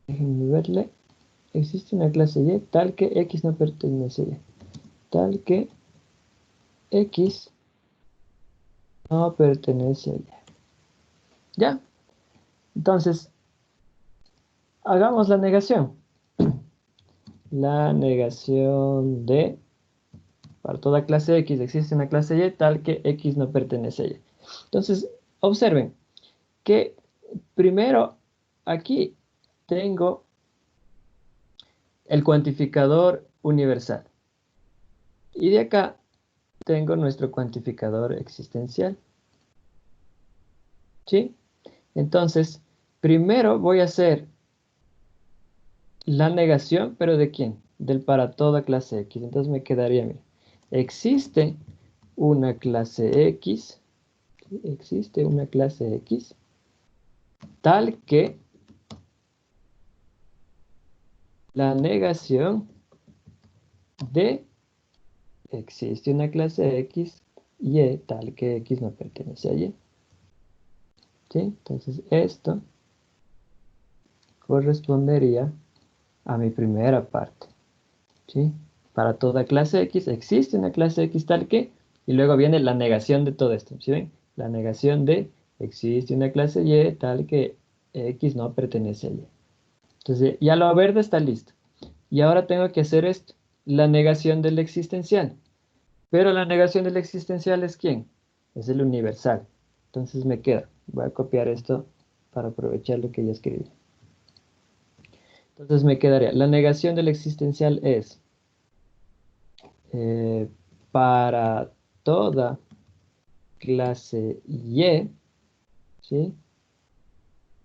Déjenme verle. Existe una clase Y tal que X no pertenece a Y. Tal que X no pertenece a Y. ¿Ya? Entonces, hagamos la negación. La negación de, para toda clase X existe una clase Y tal que X no pertenece a Y. Entonces, observen que primero aquí tengo el cuantificador universal. Y de acá tengo nuestro cuantificador existencial. ¿Sí? Entonces, primero voy a hacer la negación, pero ¿de quién? Del para toda clase X. Entonces me quedaría, mira, existe una clase X, tal que la negación de existe una clase X, Y, tal que X no pertenece a Y. ¿Sí? Entonces esto correspondería a mi primera parte. ¿Sí? Para toda clase X existe una clase X tal que, y luego viene la negación de todo esto. ¿Sí ven? La negación de existe una clase Y tal que X no pertenece a Y. Entonces ya lo verde está listo. Y ahora tengo que hacer esto, la negación del existencial. Pero la negación del existencial es ¿quién? Es el universal. Entonces me queda. Voy a copiar esto para aprovechar lo que ya escribí. Entonces me quedaría. La negación del existencial es para toda clase Y, ¿sí?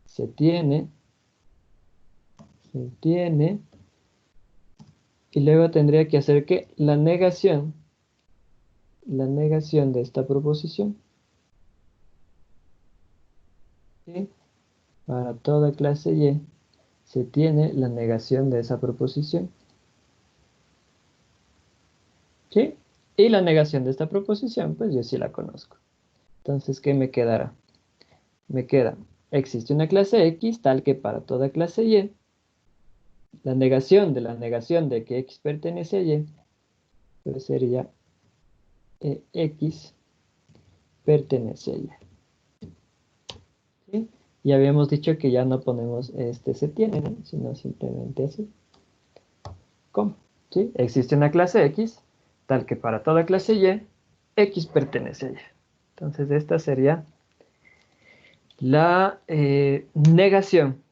Se tiene, y luego tendría que hacer que la negación de esta proposición, ¿sí? Para toda clase Y se tiene la negación de esa proposición, ¿sí? Y la negación de esta proposición, pues yo sí la conozco. Entonces, ¿qué me quedará? Me queda, existe una clase X tal que para toda clase Y, la negación de que X pertenece a Y, pues sería X pertenece a Y. ¿Sí? Y habíamos dicho que ya no ponemos este se tiene, ¿no? Sino simplemente así. ¿Cómo? ¿Sí? Existe una clase X tal que para toda clase Y, X pertenece a Y. Entonces esta sería la negación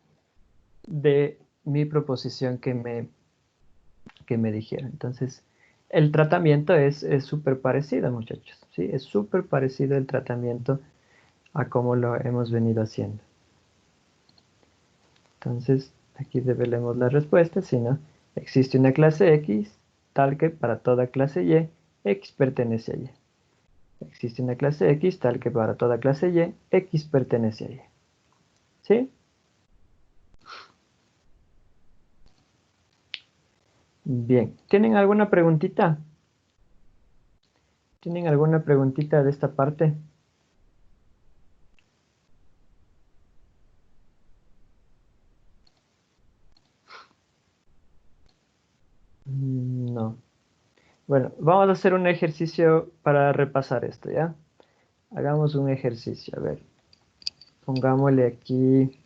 de mi proposición que me dijeron. Entonces, el tratamiento es súper parecido, muchachos. ¿Sí? Es súper parecido el tratamiento a cómo lo hemos venido haciendo. Entonces, aquí develemos la respuesta, si no, existe una clase X tal que para toda clase Y, X pertenece a Y. Existe una clase X tal que para toda clase Y, X pertenece a Y. ¿Sí? Bien. ¿Tienen alguna preguntita? ¿Tienen alguna preguntita de esta parte? No. Bueno, vamos a hacer un ejercicio para repasar esto, ¿ya? Hagamos un ejercicio, a ver. Pongámosle aquí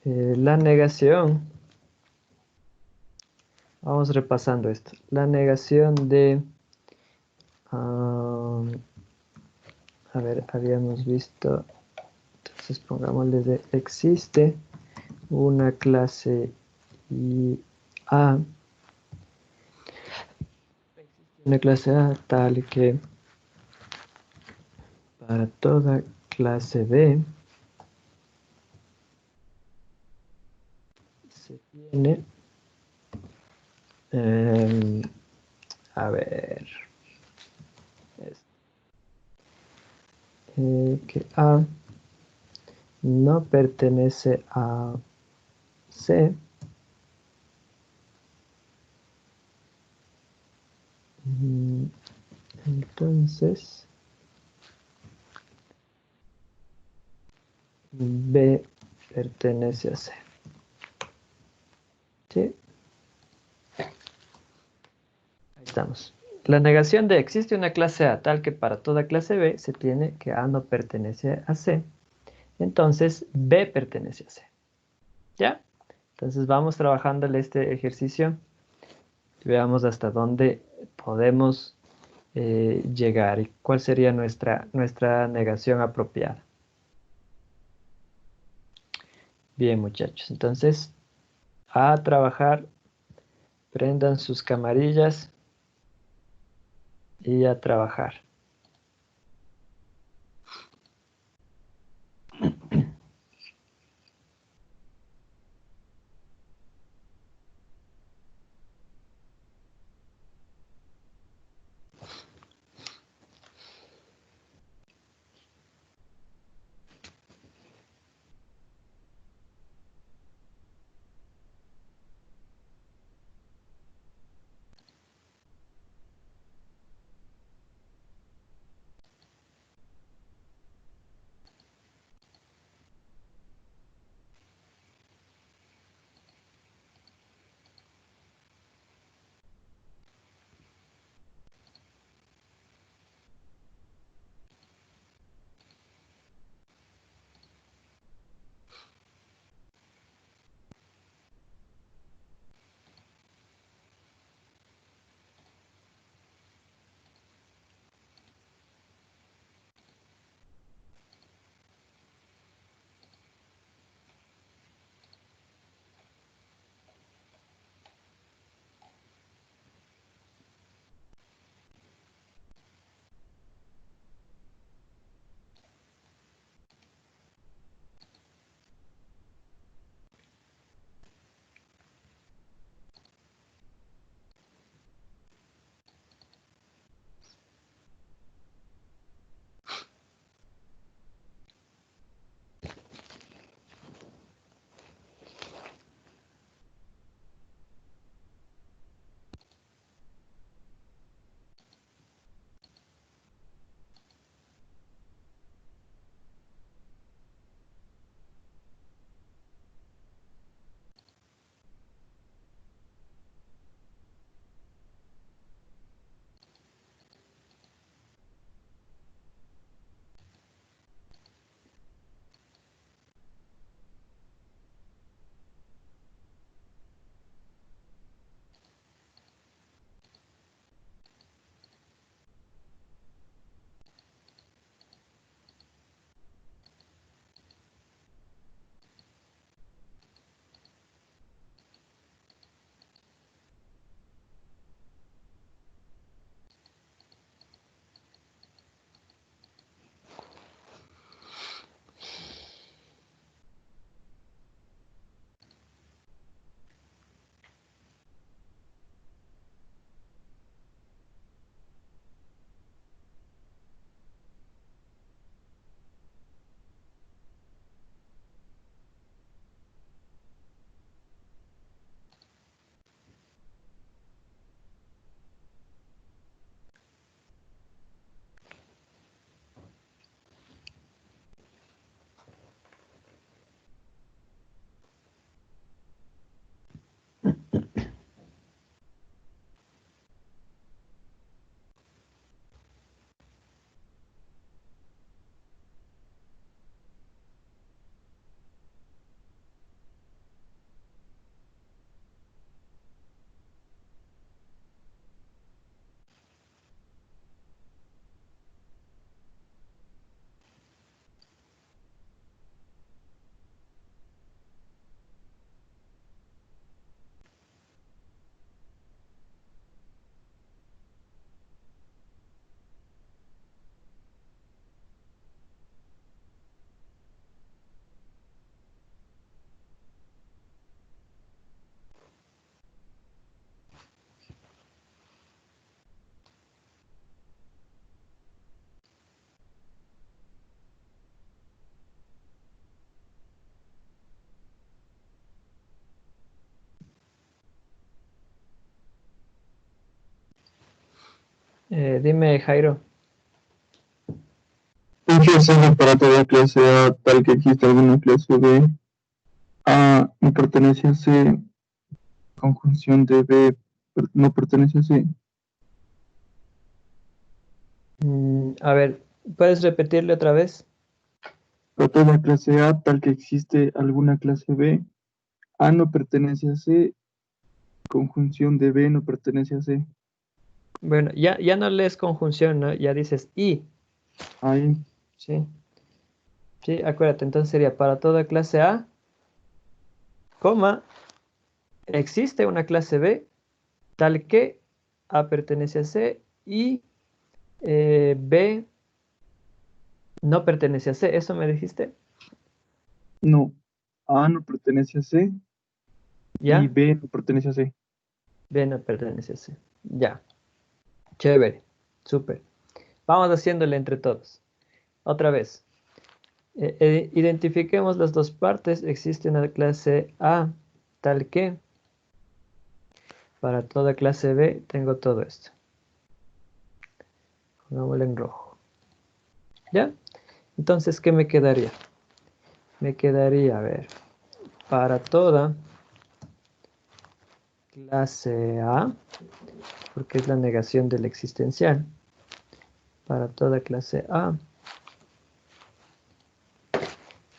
la negación. Vamos repasando esto. La negación de... a ver, habíamos visto... Entonces pongámosle de existe una clase A. Una clase A tal que para toda clase B se tiene... a ver... que A no pertenece a C. Entonces, B pertenece a C. ¿Sí? Ahí estamos. La negación de existe una clase A tal que para toda clase B se tiene que A no pertenece a C. Entonces, B pertenece a C. ¿Ya? Entonces vamos trabajándole este ejercicio. Veamos hasta dónde podemos llegar y cuál sería nuestra negación apropiada. Bien, muchachos. Entonces, a trabajar. Prendan sus camarillas y a trabajar. Dime, Jairo. Entonces, para toda clase A, tal que existe alguna clase B, A no pertenece a C, conjunción de B no pertenece a C. A ver, ¿puedes repetirle otra vez? Para toda clase A, tal que existe alguna clase B, A no pertenece a C, conjunción de B no pertenece a C. Bueno, ya no lees conjunción, ¿no? Ya dices y, Ahí, ¿sí? Sí, acuérdate, entonces sería para toda clase A, coma, existe una clase B, tal que A pertenece a C y B no pertenece a C. ¿Eso me dijiste? no. A no pertenece a C y ¿Ya? B no pertenece a C. B no pertenece a C. Ya. Chévere. Súper. Vamos haciéndole entre todos. Otra vez. Identifiquemos las dos partes. Existe una clase A tal que para toda clase B tengo todo esto. Pongámoslo en rojo. ¿Ya? Entonces, ¿qué me quedaría? Me quedaría, a ver, para toda clase A, porque es la negación del existencial. Para toda clase A,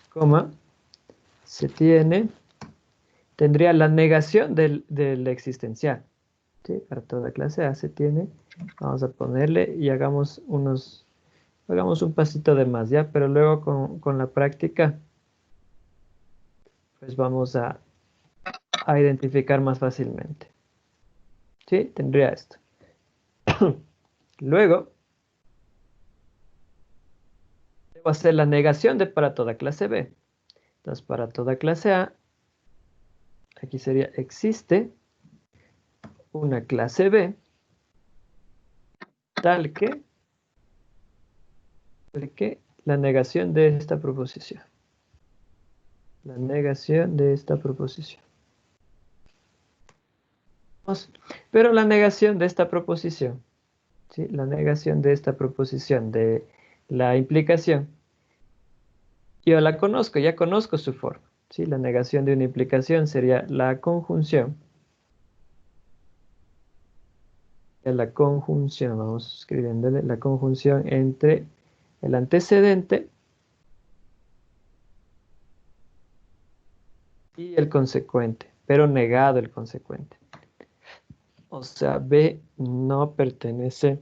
coma, se tendría la negación del existencial. ¿Sí? Para toda clase A se tiene, vamos a ponerle y hagamos un pasito de más, ¿ya? Pero luego con la práctica, pues vamos a identificar más fácilmente. ¿Sí? Tendría esto. Luego, debo hacer la negación de para toda clase B. Entonces, para toda clase A, aquí sería existe una clase B tal que la negación de esta proposición. La negación de esta proposición. Pero la negación de esta proposición, ¿sí? La negación de esta proposición, de la implicación, yo la conozco, ya conozco su forma, ¿sí? La negación de una implicación sería la conjunción. La conjunción, vamos escribiéndole la conjunción entre el antecedente y el consecuente, pero negado el consecuente. O sea, B no pertenece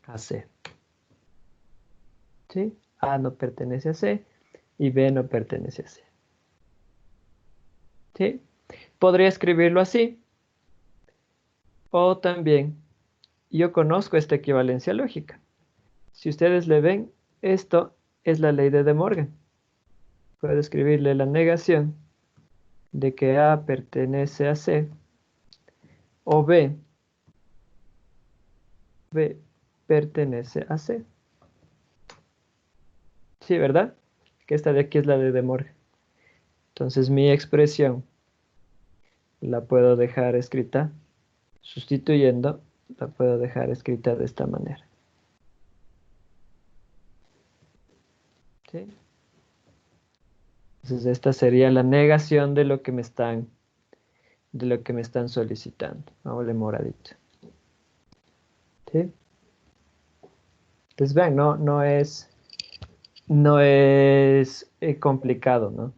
a C. ¿Sí? A no pertenece a C y B no pertenece a C. ¿Sí? Podría escribirlo así. O también, yo conozco esta equivalencia lógica. Si ustedes le ven, esto es la ley de De Morgan. Puedo escribirle la negación de que A pertenece a C o B pertenece a C. Sí, ¿verdad? Que esta de aquí es la de De Morgan. Entonces mi expresión la puedo dejar escrita, sustituyendo, la puedo dejar escrita de esta manera. ¿Sí? Entonces esta sería la negación de lo que me están solicitando. Vamos moradito. ¿Sí? Entonces vean, no es complicado, ¿no?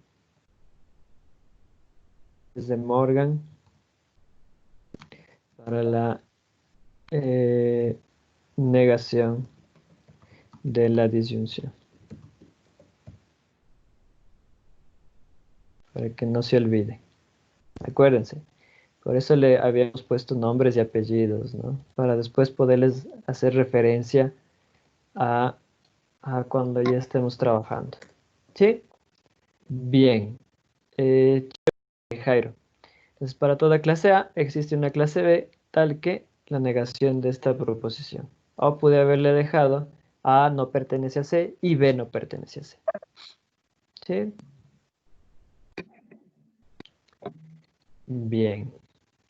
Desde Morgan para la negación de la disyunción. Para que no se olvide. Acuérdense. Por eso le habíamos puesto nombres y apellidos, ¿no? Para después poderles hacer referencia a cuando ya estemos trabajando. ¿Sí? Bien. Jairo. Entonces, para toda clase A existe una clase B tal que la negación de esta proposición. O pude haberle dejado A no pertenece a C y B no pertenece a C. ¿Sí? Bien.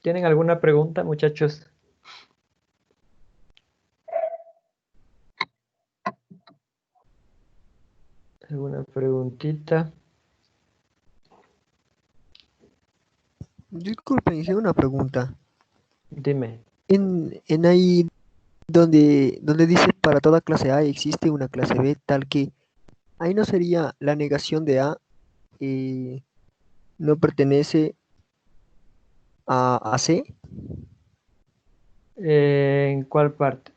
¿Tienen alguna pregunta, muchachos? ¿Alguna preguntita? Disculpen, hice una pregunta. Dime. En ahí donde dice para toda clase A existe una clase B, tal que ahí no sería la negación de A, no pertenece a C, ¿En cuál parte?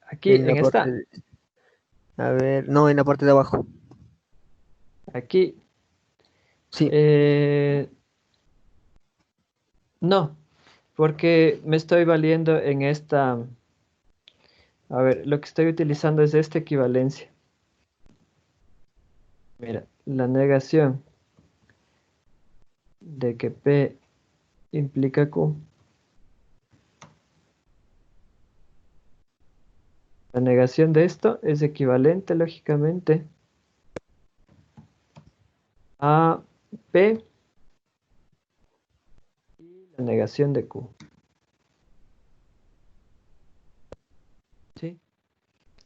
Aquí, en la en parte, esta. a ver, no, en la parte de abajo. Aquí. Sí, eh, no, porque me estoy valiendo en esta. A ver, lo que estoy utilizando es esta equivalencia. Mira, la negación de que P implica Q. La negación de esto es equivalente, lógicamente, a P y la negación de Q. ¿Sí?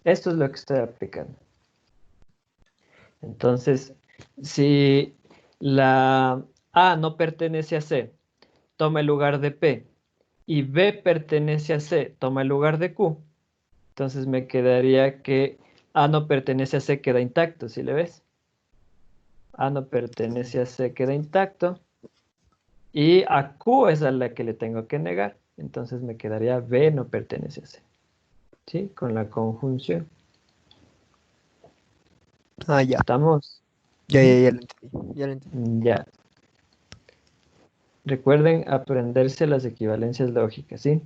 Esto es lo que estoy aplicando. Entonces, si la A no pertenece a C, toma el lugar de P, y B pertenece a C, toma el lugar de Q, entonces me quedaría que A no pertenece a C, queda intacto, ¿sí le ves? A no pertenece a C, queda intacto, y a Q es a la que le tengo que negar, entonces me quedaría B no pertenece a C, ¿sí? Con la conjunción. ya, ¿Estamos? ya, Ujú. ya, ya lo entendí, ya lo entendí. Ya. Recuerden aprenderse las equivalencias lógicas, ¿sí?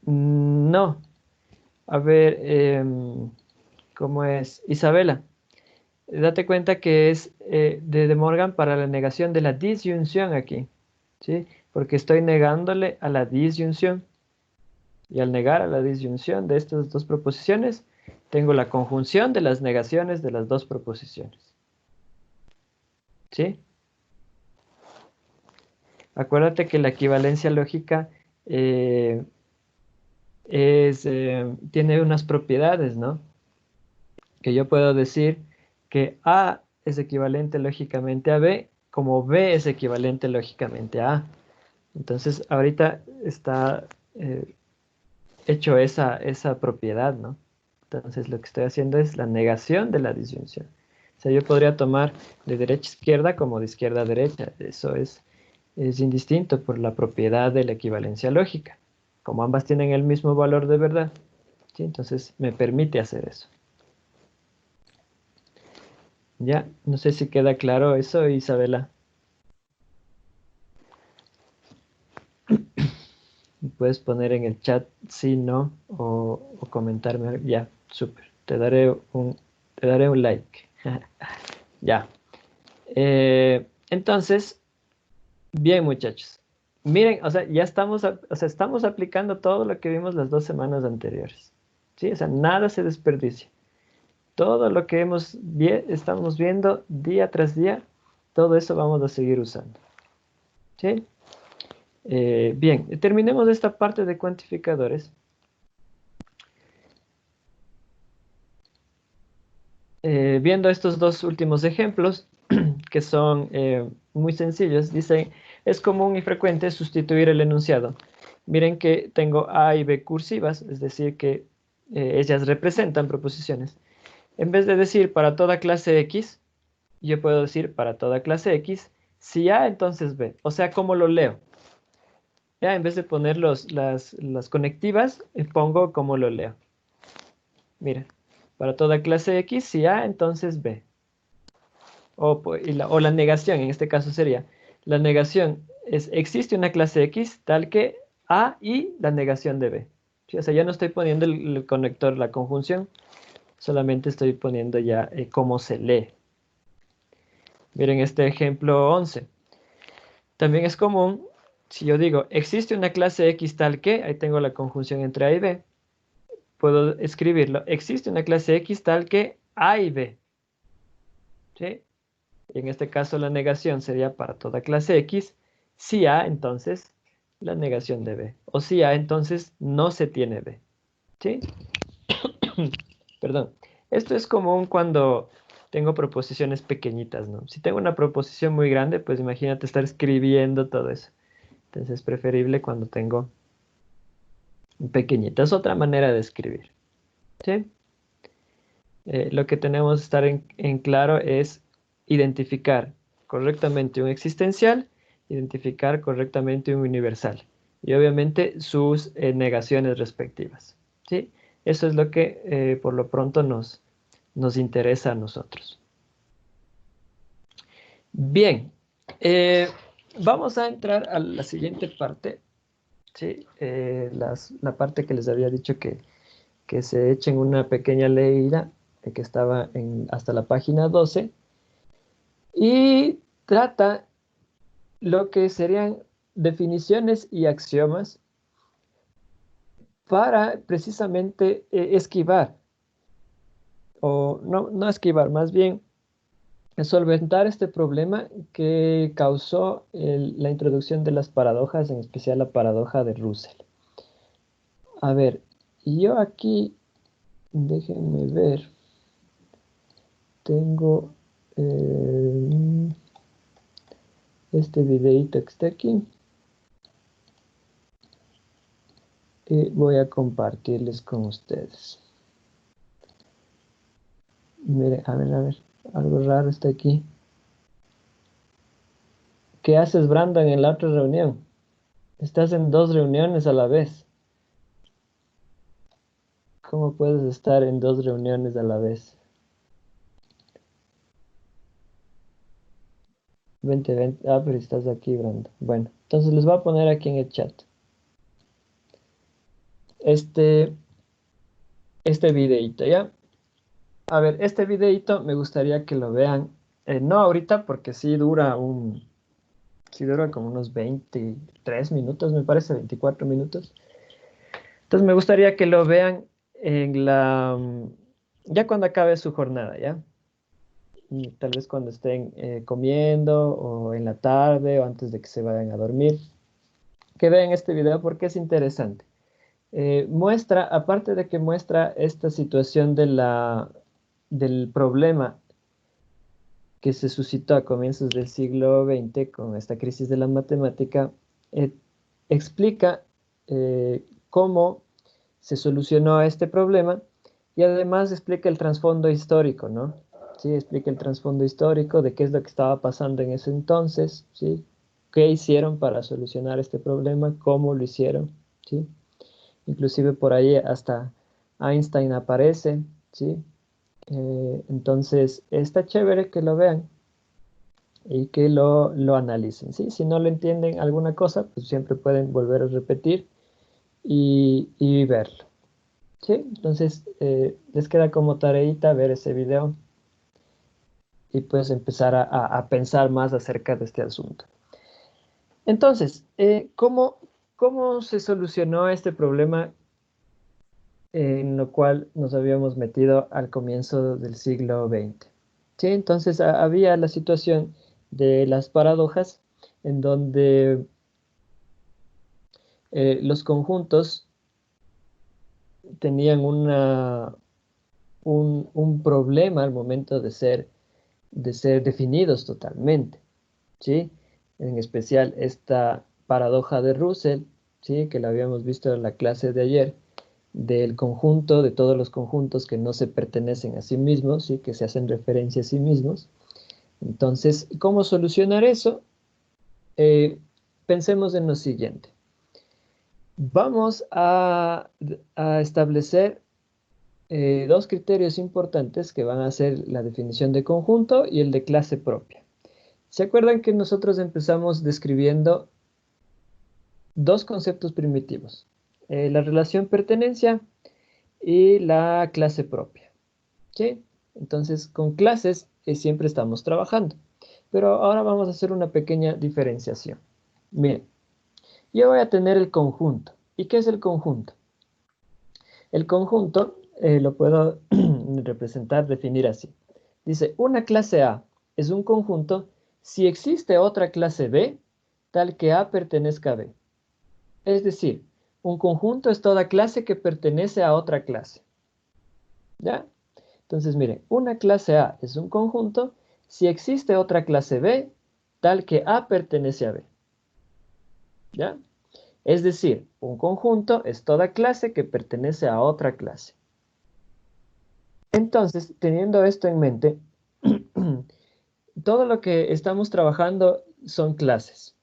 No. A ver, ¿cómo es? Isabela, date cuenta que es de De Morgan para la negación de la disyunción aquí, ¿sí? Porque estoy negándole a la disyunción. Y al negar a la disyunción de estas dos proposiciones, tengo la conjunción de las negaciones de las dos proposiciones. ¿Sí? Acuérdate que la equivalencia lógica eh, tiene unas propiedades, ¿no? Que yo puedo decir que A es equivalente lógicamente a B, como B es equivalente lógicamente a A. Entonces, ahorita está hecho esa propiedad, ¿no? Entonces, lo que estoy haciendo es la negación de la disyunción. O sea, yo podría tomar de derecha a izquierda como de izquierda a derecha. Eso es indistinto por la propiedad de la equivalencia lógica. Como ambas tienen el mismo valor de verdad, ¿sí? Entonces, me permite hacer eso. Ya, no sé si queda claro eso, Isabela. Puedes poner en el chat sí, no, o comentarme. Ya, súper. Te daré un like. Ya. Entonces, bien, muchachos. Miren, o sea, ya estamos aplicando todo lo que vimos las 2 semanas anteriores. ¿Sí? O sea, nada se desperdicia. Todo lo que estamos viendo día tras día, todo eso vamos a seguir usando. ¿Sí? Bien, terminemos esta parte de cuantificadores. Viendo estos dos últimos ejemplos, que son muy sencillos, dice, es común y frecuente sustituir el enunciado. Miren que tengo A y B cursivas, es decir, que ellas representan proposiciones. En vez de decir para toda clase X, yo puedo decir para toda clase X, si A, entonces B. O sea, ¿cómo lo leo? Ya, en vez de poner las conectivas, pongo cómo lo leo. Mira, para toda clase X, si A, entonces B. O la negación, en este caso sería, la negación es, existe una clase X tal que A y la negación de B. ¿Sí? O sea, ya no estoy poniendo el conector, la conjunción, solamente estoy poniendo ya cómo se lee. Miren este ejemplo 11. También es común, si yo digo, existe una clase X tal que, ahí tengo la conjunción entre A y B, puedo escribirlo, existe una clase X tal que A y B. ¿Sí? Y en este caso la negación sería para toda clase X. Si A, entonces la negación de B. O si A, entonces no se tiene B. ¿Sí? Perdón. Esto es común cuando tengo proposiciones pequeñitas, ¿no? Si tengo una proposición muy grande, pues imagínate estar escribiendo todo eso. Entonces es preferible cuando tengo pequeñitas. Otra manera de escribir. ¿Sí? Lo que tenemos que estar en claro es identificar correctamente un existencial, identificar correctamente un universal y obviamente sus negaciones respectivas. ¿Sí? Eso es lo que por lo pronto nos interesa a nosotros. Bien, vamos a entrar a la siguiente parte, ¿sí? La parte que les había dicho que se echen una pequeña leída, que estaba hasta la página 12, y trata lo que serían definiciones y axiomas para precisamente esquivar, o no esquivar, más bien solventar este problema que causó la introducción de las paradojas, en especial la paradoja de Russell. A ver, yo aquí, déjenme ver, tengo este videito que está aquí y voy a compartirles con ustedes. Mire, a ver, algo raro está aquí. ¿Qué haces, Brandon, en la otra reunión? Estás en 2 reuniones a la vez. ¿Cómo puedes estar en 2 reuniones a la vez? Vente. Ah, pero estás aquí, Brandon. Bueno, entonces les voy a poner aquí en el chat este videito, ¿ya? A ver, este videito me gustaría que lo vean. No ahorita, porque sí dura como unos 23 minutos, me parece, 24 minutos. Entonces me gustaría que lo vean ya cuando acabe su jornada, ¿ya? Y tal vez cuando estén comiendo o en la tarde o antes de que se vayan a dormir. Que vean este video porque es interesante. Aparte de que muestra esta situación del problema que se suscitó a comienzos del siglo XX con esta crisis de la matemática, explica cómo se solucionó este problema y además explica el trasfondo histórico, ¿no? Sí, explica el trasfondo histórico de qué es lo que estaba pasando en ese entonces, ¿sí? ¿Qué hicieron para solucionar este problema? ¿Cómo lo hicieron? ¿Sí? Inclusive por ahí hasta Einstein aparece, ¿sí? Entonces, está chévere que lo vean y que lo analicen, ¿sí? Si no lo entienden alguna cosa, pues siempre pueden volver a repetir y verlo, ¿sí? Entonces, les queda como tareita ver ese video y pues empezar a pensar más acerca de este asunto. Entonces, ¿cómo se solucionó este problema en lo cual nos habíamos metido al comienzo del siglo XX? ¿Sí? Entonces había la situación de las paradojas en donde los conjuntos tenían un problema al momento de ser definidos totalmente, ¿sí? En especial esta paradoja de Russell, ¿sí? Que la habíamos visto en la clase de ayer, del conjunto, de todos los conjuntos que no se pertenecen a sí mismos, ¿sí? Que se hacen referencia a sí mismos. Entonces, ¿cómo solucionar eso? Pensemos en lo siguiente. Vamos a establecer 2 criterios importantes que van a ser la definición de conjunto y el de clase propia. ¿Se acuerdan que nosotros empezamos describiendo 2 conceptos primitivos? La relación pertenencia y la clase propia. ¿Sí? Entonces, con clases siempre estamos trabajando. Pero ahora vamos a hacer una pequeña diferenciación. Miren, yo voy a tener el conjunto. ¿Y qué es el conjunto? El conjunto lo puedo representar, definir así. Dice, una clase A es un conjunto si existe otra clase B, tal que A pertenezca a B. Es decir, un conjunto es toda clase que pertenece a otra clase. ¿Ya? Entonces, miren, una clase A es un conjunto si existe otra clase B tal que A pertenece a B. ¿Ya? Es decir, un conjunto es toda clase que pertenece a otra clase. Entonces, teniendo esto en mente, todo lo que estamos trabajando son clases.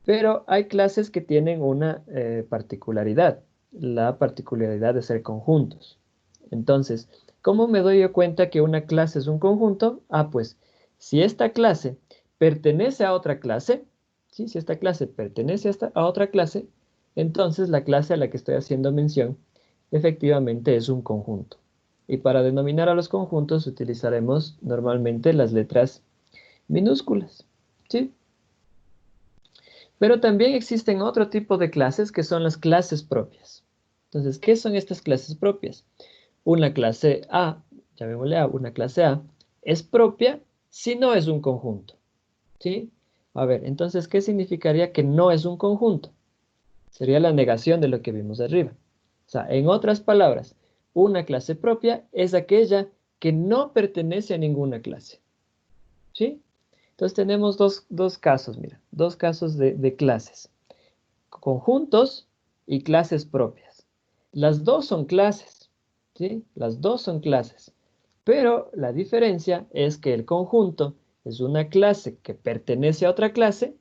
Pero hay clases que tienen una particularidad, la particularidad de ser conjuntos. Entonces, ¿cómo me doy yo cuenta que una clase es un conjunto? Ah, pues, si esta clase pertenece a otra clase, ¿sí? Si esta clase pertenece a otra clase, entonces la clase a la que estoy haciendo mención efectivamente es un conjunto. Y para denominar a los conjuntos utilizaremos normalmente las letras minúsculas, ¿sí? Pero también existen otro tipo de clases que son las clases propias. Entonces, ¿qué son estas clases propias? Una clase A, llamémosle A, una clase A, es propia si no es un conjunto, ¿sí? A ver, entonces, ¿qué significaría que no es un conjunto? Sería la negación de lo que vimos arriba. O sea, en otras palabras, una clase propia es aquella que no pertenece a ninguna clase, ¿sí? Entonces tenemos dos casos, mira, dos casos de clases. Conjuntos y clases propias. Las dos son clases, ¿sí? Las dos son clases. Pero la diferencia es que el conjunto es una clase que pertenece a otra clase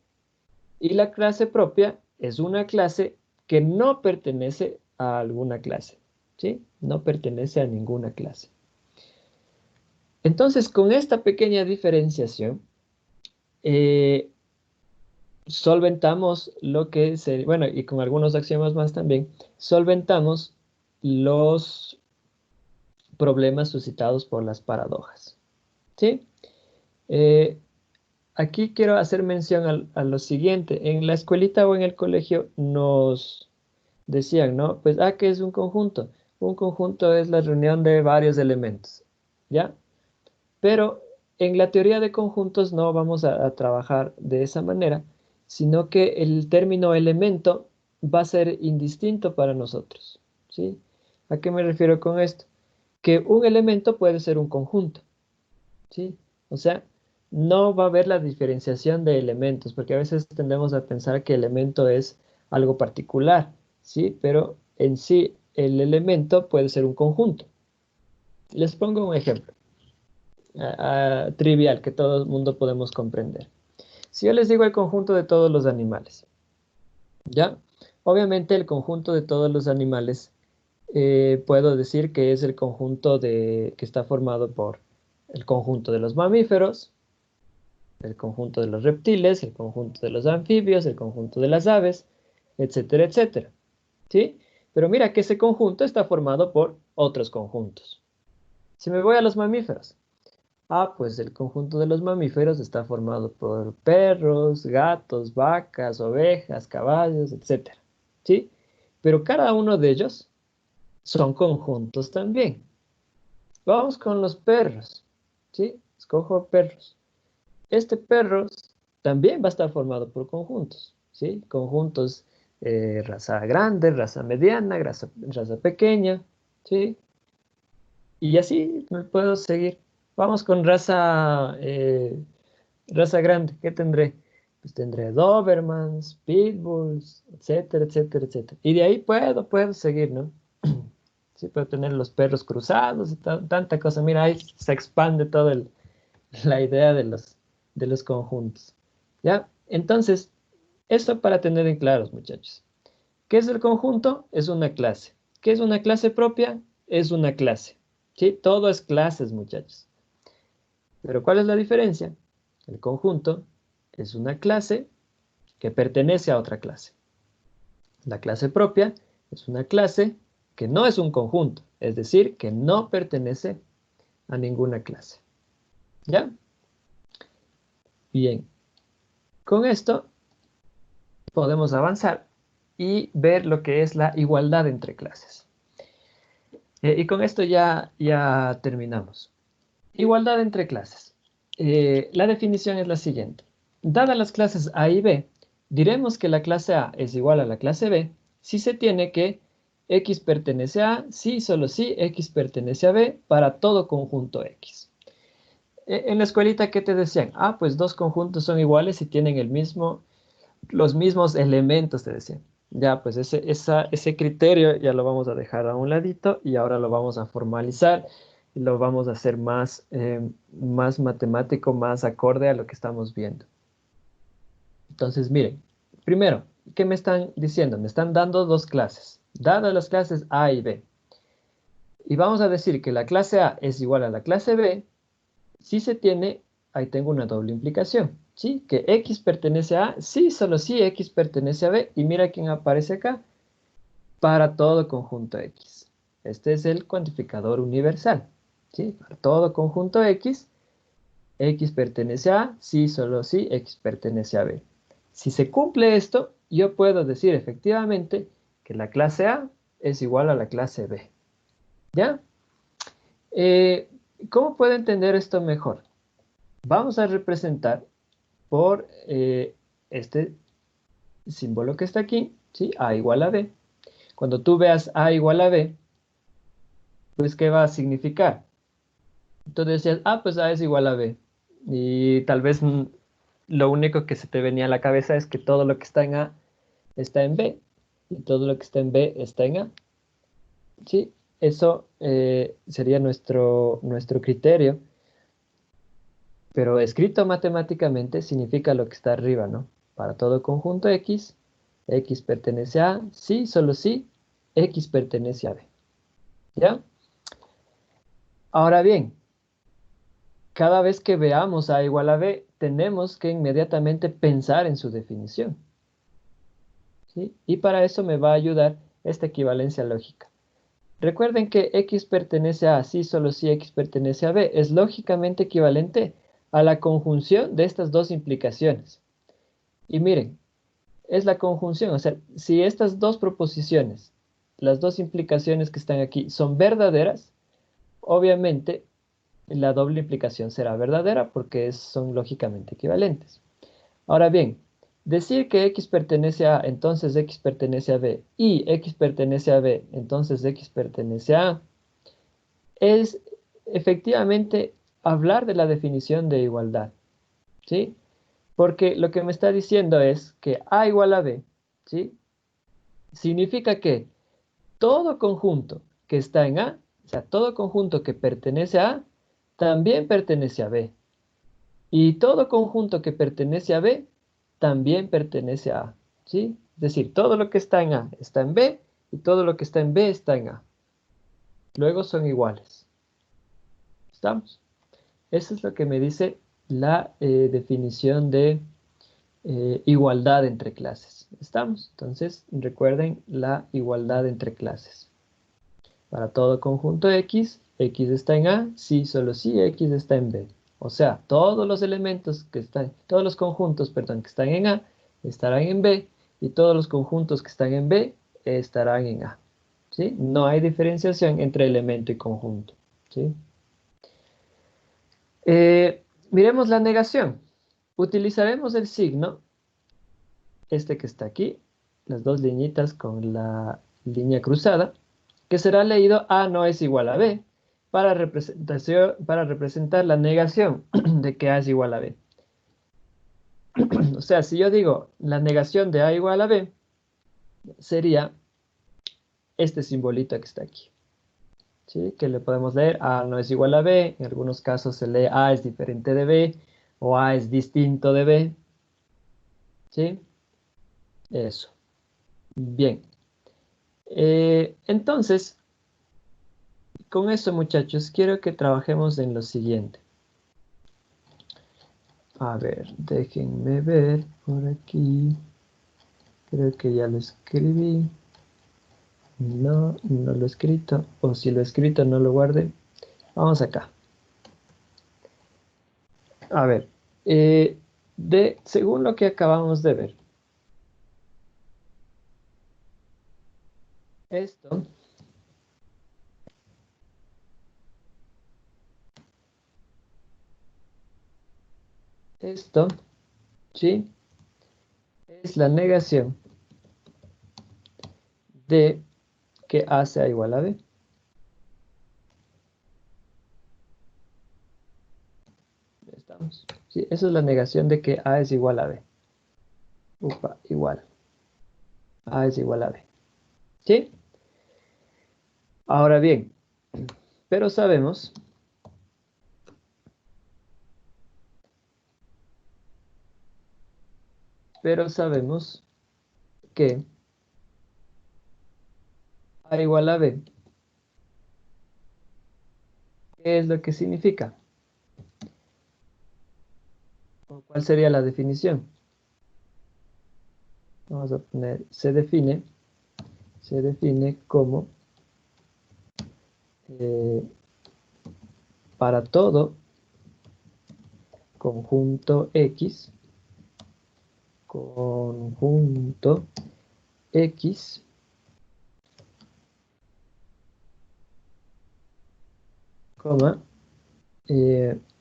y la clase propia es una clase que no pertenece a alguna clase, ¿sí? No pertenece a ninguna clase. Entonces, con esta pequeña diferenciación, solventamos lo que se, bueno, y con algunos axiomas más también, solventamos los problemas suscitados por las paradojas, ¿sí? Aquí quiero hacer mención a lo siguiente. En la escuelita o en el colegio nos decían, ¿no? Pues, ¿qué es un conjunto? Un conjunto es la reunión de varios elementos, ¿ya? Pero en la teoría de conjuntos no vamos a trabajar de esa manera, sino que el término elemento va a ser indistinto para nosotros, ¿sí? ¿A qué me refiero con esto? Que un elemento puede ser un conjunto, ¿sí? O sea, no va a haber la diferenciación de elementos, porque a veces tendemos a pensar que elemento es algo particular, ¿sí? Pero en sí, el elemento puede ser un conjunto. Les pongo un ejemplo. Trivial que todo el mundo podemos comprender. Si yo les digo el conjunto de todos los animales, ¿ya? Obviamente el conjunto de todos los animales puedo decir que es el conjunto que está formado por el conjunto de los mamíferos, el conjunto de los reptiles, el conjunto de los anfibios, el conjunto de las aves, etcétera, etcétera, ¿sí? Pero mira que ese conjunto está formado por otros conjuntos. Si me voy a los mamíferos, pues el conjunto de los mamíferos está formado por perros, gatos, vacas, ovejas, caballos, etc. ¿Sí? Pero cada uno de ellos son conjuntos también. Vamos con los perros. ¿Sí? Escojo perros. Este perro también va a estar formado por conjuntos. ¿Sí? Conjuntos raza grande, raza mediana, raza pequeña. ¿Sí? Y así me puedo seguir. Vamos con raza grande. ¿Qué tendré? Pues tendré Dobermans, Pitbulls, etcétera, etcétera, etcétera. Y de ahí puedo seguir, ¿no? Sí, puedo tener los perros cruzados y tanta cosa. Mira, ahí se expande toda la idea de los conjuntos. ¿Ya? Entonces, eso para tener en claros, muchachos. ¿Qué es el conjunto? Es una clase. ¿Qué es una clase propia? Es una clase. ¿Sí? Todo es clases, muchachos. Pero ¿cuál es la diferencia? El conjunto es una clase que pertenece a otra clase. La clase propia es una clase que no es un conjunto, es decir, que no pertenece a ninguna clase. ¿Ya? Bien. Con esto podemos avanzar y ver lo que es la igualdad entre clases. Y con esto ya terminamos. Igualdad entre clases. La definición es la siguiente. Dadas las clases A y B, diremos que la clase A es igual a la clase B si se tiene que X pertenece a A, si y solo si X pertenece a B para todo conjunto X. En la escuelita, ¿qué te decían? Ah, pues dos conjuntos son iguales y tienen los mismos elementos, te decían. Ya, pues ese criterio ya lo vamos a dejar a un ladito y ahora lo vamos a formalizar y lo vamos a hacer más matemático, más acorde a lo que estamos viendo. Entonces, miren, primero, ¿qué me están diciendo? Me están dando dos clases, dadas las clases A y B. Y vamos a decir que la clase A es igual a la clase B si se tiene, ahí tengo una doble implicación, ¿sí? Que X pertenece a A, sí, solo si X pertenece a B. Y mira quién aparece acá, para todo conjunto X. Este es el cuantificador universal, ¿sí? Para todo conjunto X, X pertenece a A, sí, solo si X pertenece a B. Si se cumple esto, yo puedo decir efectivamente que la clase A es igual a la clase B. ¿Ya? Eh, ¿Cómo puedo entender esto mejor? Vamos a representar por este símbolo que está aquí, ¿sí? A igual a B. Cuando tú veas A igual a B, pues ¿qué va a significar? Tú decías, ah, pues A es igual a B. Y tal vez lo único que se te venía a la cabeza es que todo lo que está en A está en B. Y todo lo que está en B está en A. ¿Sí? Eso sería nuestro criterio. Pero escrito matemáticamente significa lo que está arriba, ¿no? Para todo conjunto X, X pertenece a A, sí, solo sí, X pertenece a B. ¿Ya? Ahora bien, cada vez que veamos A igual a B, tenemos que inmediatamente pensar en su definición. ¿Sí? Y para eso me va a ayudar esta equivalencia lógica. Recuerden que X pertenece a A, sí, solo si X pertenece a B, es lógicamente equivalente a la conjunción de estas dos implicaciones. Y miren, es la conjunción, o sea, si estas dos proposiciones, las dos implicaciones que están aquí son verdaderas, obviamente la doble implicación será verdadera porque son lógicamente equivalentes. Ahora bien, decir que X pertenece a A, entonces X pertenece a B, y X pertenece a B, entonces X pertenece a A, es efectivamente hablar de la definición de igualdad, ¿sí? Porque lo que me está diciendo es que A igual a B, ¿sí? Significa que todo conjunto que está en A, o sea, todo conjunto que pertenece a A, también pertenece a B. Y todo conjunto que pertenece a B, también pertenece a A. ¿Sí? Es decir, todo lo que está en A está en B y todo lo que está en B está en A. Luego son iguales. ¿Estamos? Eso es lo que me dice la definición de igualdad entre clases. ¿Estamos? Entonces, recuerden la igualdad entre clases. Para todo conjunto X, X está en A, sí, solo si X está en B. O sea, todos los elementos que están, todos los conjuntos, perdón, que están en A, estarán en B, y todos los conjuntos que están en B estarán en A. ¿Sí? No hay diferenciación entre elemento y conjunto. ¿Sí? Miremos la negación. Utilizaremos el signo, este que está aquí, las dos liñitas con la línea cruzada, que será leído A no es igual a B, para representar la negación de que A es igual a B. O sea, si yo digo la negación de A igual a B, sería este simbolito que está aquí. ¿Sí? Que le podemos leer A no es igual a B, en algunos casos se lee A es diferente de B, o A es distinto de B. ¿Sí? Eso. Bien. Entonces, con eso, muchachos, quiero que trabajemos en lo siguiente. A ver, déjenme ver por aquí. Creo que ya lo escribí. No, no lo he escrito. O si lo he escrito, no lo guardé. Vamos acá. A ver, según lo que acabamos de ver, esto ¿sí? es la negación de que A sea igual a B. Ya estamos. Sí, eso es la negación de que A es igual a B. Upa, igual. A es igual a B. ¿Sí? Ahora bien, pero sabemos que A igual a B. ¿Qué es lo que significa? ¿O ¿cuál sería la definición? Vamos a poner, se define como para todo conjunto X, coma,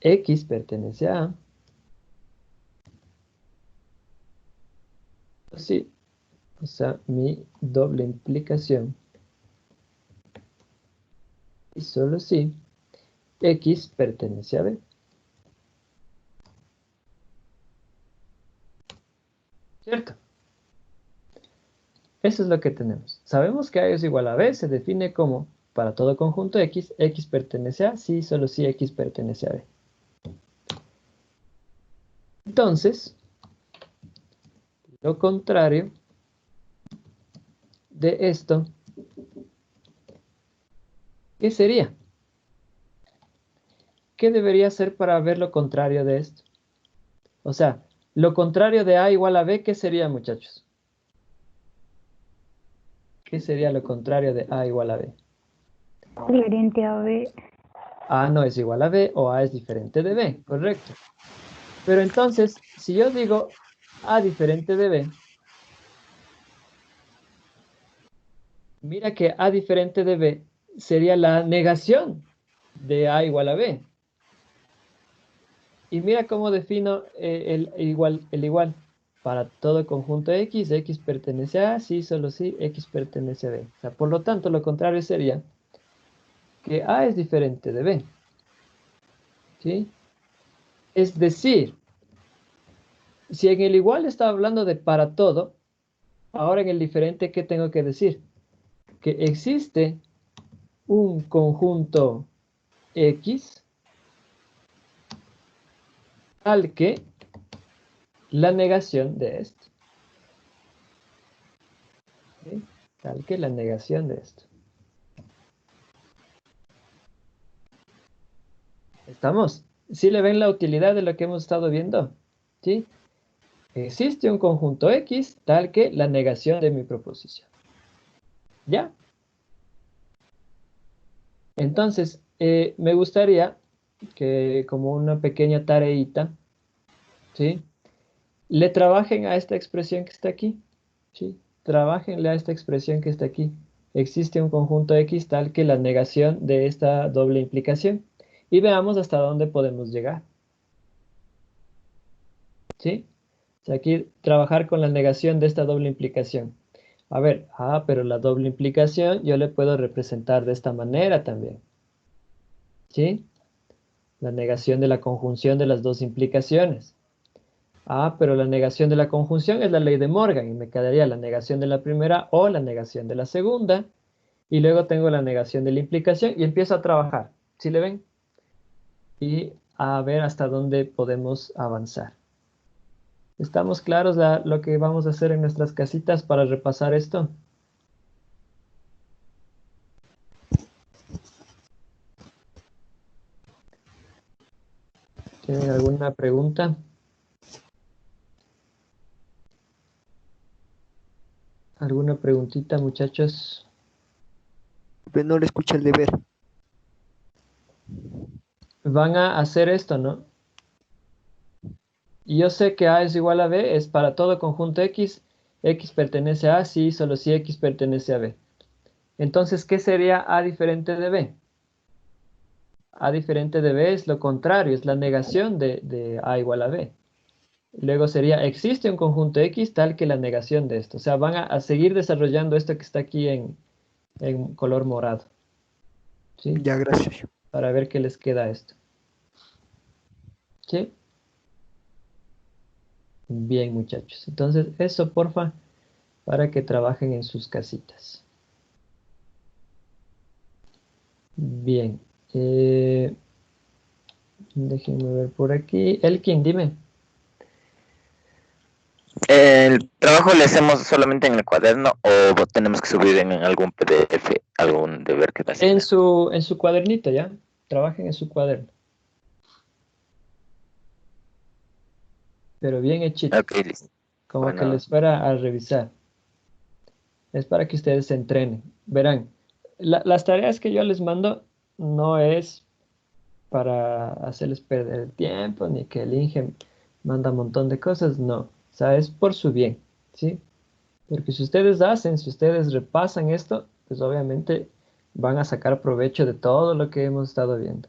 X pertenece a, sí, o sea, mi doble implicación, y solo si X pertenece a B. ¿Cierto? Eso es lo que tenemos. Sabemos que A es igual a B, se define como para todo conjunto X, X pertenece a, sí, solo si X pertenece a B. Entonces, lo contrario de esto, ¿qué sería? ¿Qué debería ser para ver lo contrario de esto? O sea, lo contrario de A igual a B, ¿qué sería, muchachos? ¿Qué sería lo contrario de A igual a B? Diferente a B. A no es igual a B o A es diferente de B, correcto. Pero entonces, si yo digo A diferente de B, mira que A diferente de B sería la negación de A igual a B. Y mira cómo defino el igual. Para todo conjunto X, X pertenece a A, sí, solo si X pertenece a B. O sea, por lo tanto, lo contrario sería que A es diferente de B. ¿Sí? Es decir, si en el igual estaba hablando de para todo, ahora en el diferente, ¿qué tengo que decir? Que existe un conjunto X tal que la negación de esto. ¿Sí? Tal que la negación de esto. ¿Estamos? ¿Sí le ven la utilidad de lo que hemos estado viendo? ¿Sí? Existe un conjunto X tal que la negación de mi proposición. ¿Ya? Entonces, me gustaría que como una pequeña tareita, ¿sí? Le trabajen a esta expresión que está aquí, ¿sí? Trabajenle a esta expresión que está aquí. Existe un conjunto X tal que la negación de esta doble implicación. Y veamos hasta dónde podemos llegar. ¿Sí? O sea, aquí trabajar con la negación de esta doble implicación. A ver, pero la doble implicación yo le puedo representar de esta manera también. ¿Sí? La negación de la conjunción de las dos implicaciones. Pero la negación de la conjunción es la ley de Morgan y me quedaría la negación de la primera o la negación de la segunda. Y luego tengo la negación de la implicación y empiezo a trabajar. ¿Sí le ven? Y a ver hasta dónde podemos avanzar. ¿Estamos claros lo que vamos a hacer en nuestras casitas para repasar esto? ¿Tienen alguna pregunta? ¿Alguna preguntita, muchachos? Pero no le escucha el deber. Van a hacer esto, ¿no? Y yo sé que A es igual a B, es para todo conjunto X, X pertenece a A, sí, solo si X pertenece a B. Entonces, ¿qué sería A diferente de B? A diferente de B es lo contrario, es la negación de A igual a B. Luego sería, existe un conjunto X tal que la negación de esto. O sea, van a seguir desarrollando esto que está aquí en color morado. ¿Sí? Ya, gracias. Para ver qué les queda esto. ¿Sí? Bien, muchachos. Entonces, eso, porfa, para que trabajen en sus casitas. Bien. Déjenme ver por aquí. Elkin, dime. ¿El trabajo le hacemos solamente en el cuaderno o tenemos que subir en algún PDF, algún deber que te En asignen? su cuadernito, ¿ya? Trabajen en su cuaderno. Pero bien hechito. Ok, listo. Como que Bueno, les fuera a revisar. Es para que ustedes se entrenen. Verán, las tareas que yo les mando no es para hacerles perder el tiempo, ni que el Inge manda un montón de cosas, no. O sea, es por su bien, ¿sí? Porque si ustedes hacen, si ustedes repasan esto, pues obviamente van a sacar provecho de todo lo que hemos estado viendo.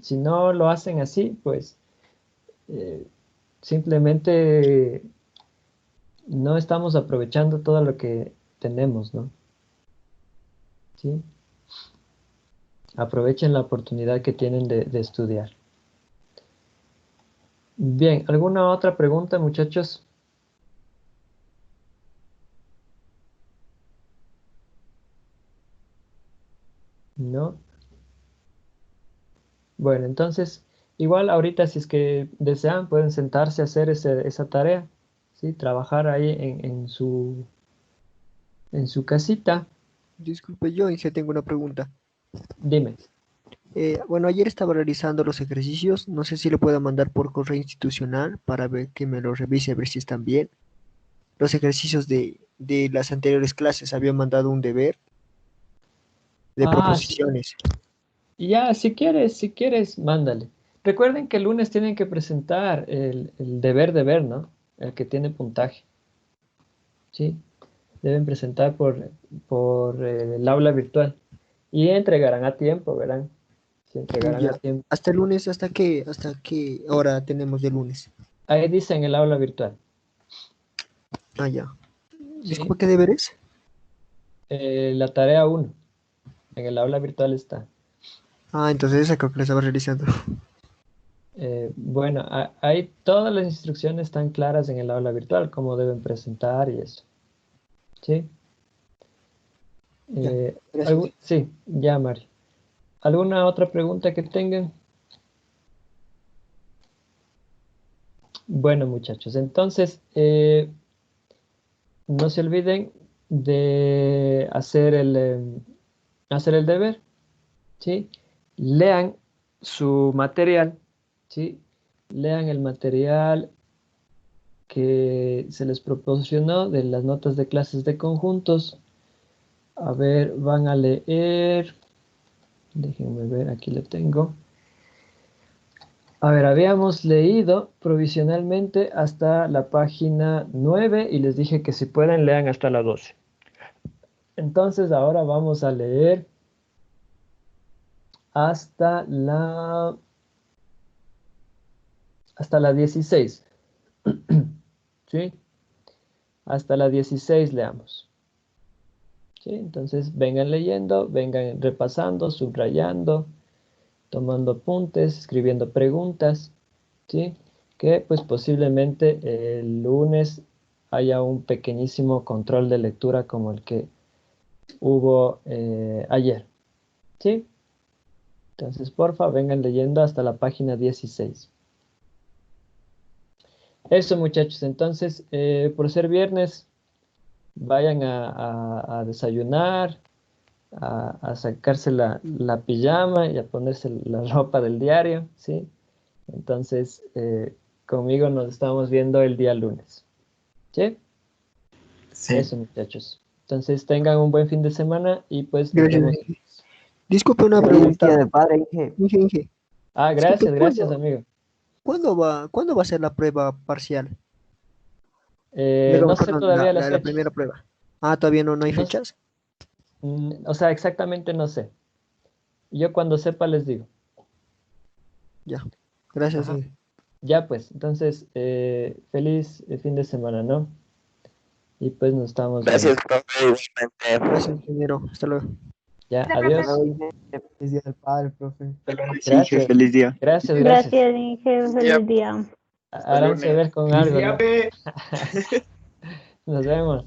Si no lo hacen así, pues eh, simplemente no estamos aprovechando todo lo que tenemos, ¿no? ¿Sí? Aprovechen la oportunidad que tienen de estudiar. Bien, ¿alguna otra pregunta, muchachos? No. Bueno, entonces, igual ahorita si es que desean, pueden sentarse a hacer esa tarea, ¿sí? Trabajar ahí en su casita. Disculpe, yo, Inge, tengo una pregunta. Dime. Bueno, ayer estaba realizando los ejercicios. No sé si le puedo mandar por correo institucional para ver que me los revise, a ver si están bien. Los ejercicios de las anteriores clases había mandado un deber de Ah, sí. proposiciones. Ya, si quieres, mándale. Recuerden que el lunes tienen que presentar el deber, ¿no? El que tiene puntaje, ¿sí? Deben presentar por el aula virtual. Y entregarán a tiempo, verán. Si entregarán a Ya. tiempo. Hasta el lunes, ¿hasta qué hora tenemos de lunes? Ahí dicen el aula virtual, Ah, ya. ¿sí? Disculpe, ¿qué deber es? La tarea uno en el aula virtual está. Ah, entonces esa creo que la estaba realizando. Bueno, ahí todas las instrucciones están claras en el aula virtual, cómo deben presentar y eso, ¿sí? Ya, gracias. Sí, ya, Mario. ¿Alguna otra pregunta que tengan? Bueno, muchachos, entonces, no se olviden de hacer el deber, ¿sí? Lean su material, ¿sí? Lean el material que se les proporcionó de las notas de clases de conjuntos. A ver, van a leer. Déjenme ver, aquí lo tengo. A ver, habíamos leído provisionalmente hasta la página 9 y les dije que si pueden lean hasta la 12. Entonces ahora vamos a leer hasta la 16. ¿Sí? Hasta la 16 leamos. ¿Sí? Entonces vengan leyendo, vengan repasando, subrayando, tomando apuntes, escribiendo preguntas, ¿sí? Que pues posiblemente el lunes haya un pequeñísimo control de lectura como el que hubo ayer, ¿sí? Entonces, porfa, vengan leyendo hasta la página 16. Eso, muchachos. Entonces, por ser viernes, vayan a desayunar, a sacarse la pijama y a ponerse la ropa del diario, ¿sí? Entonces, conmigo nos estamos viendo el día lunes. ¿Sí? Sí. Eso, muchachos. Entonces, tengan un buen fin de semana y pues nos Gracias, vemos. Inge. Disculpe una Feliz Día pregunta. del Padre, Inge. Inge. Ah, Disculpe, gracias, amigo. ¿cuándo va a ser la prueba parcial? Perdón, No sé perdón, todavía las la primera fechas. prueba. Ah, todavía no hay No, fechas. o sea, exactamente no sé. Yo cuando sepa les digo. Ya. Gracias, Ajá. Inge. Ya pues, entonces, feliz fin de semana, ¿no? Y pues nos estamos Gracias, viendo. profe, igualmente. Gracias, ingeniero. Hasta luego. Ya, Hola, adiós. Feliz día del padre, profe. Sí, Inge, Gracias. feliz día. Gracias, gracias. Gracias, Inge. Feliz día. Haránse ver con algo, ¿no? Nos vemos.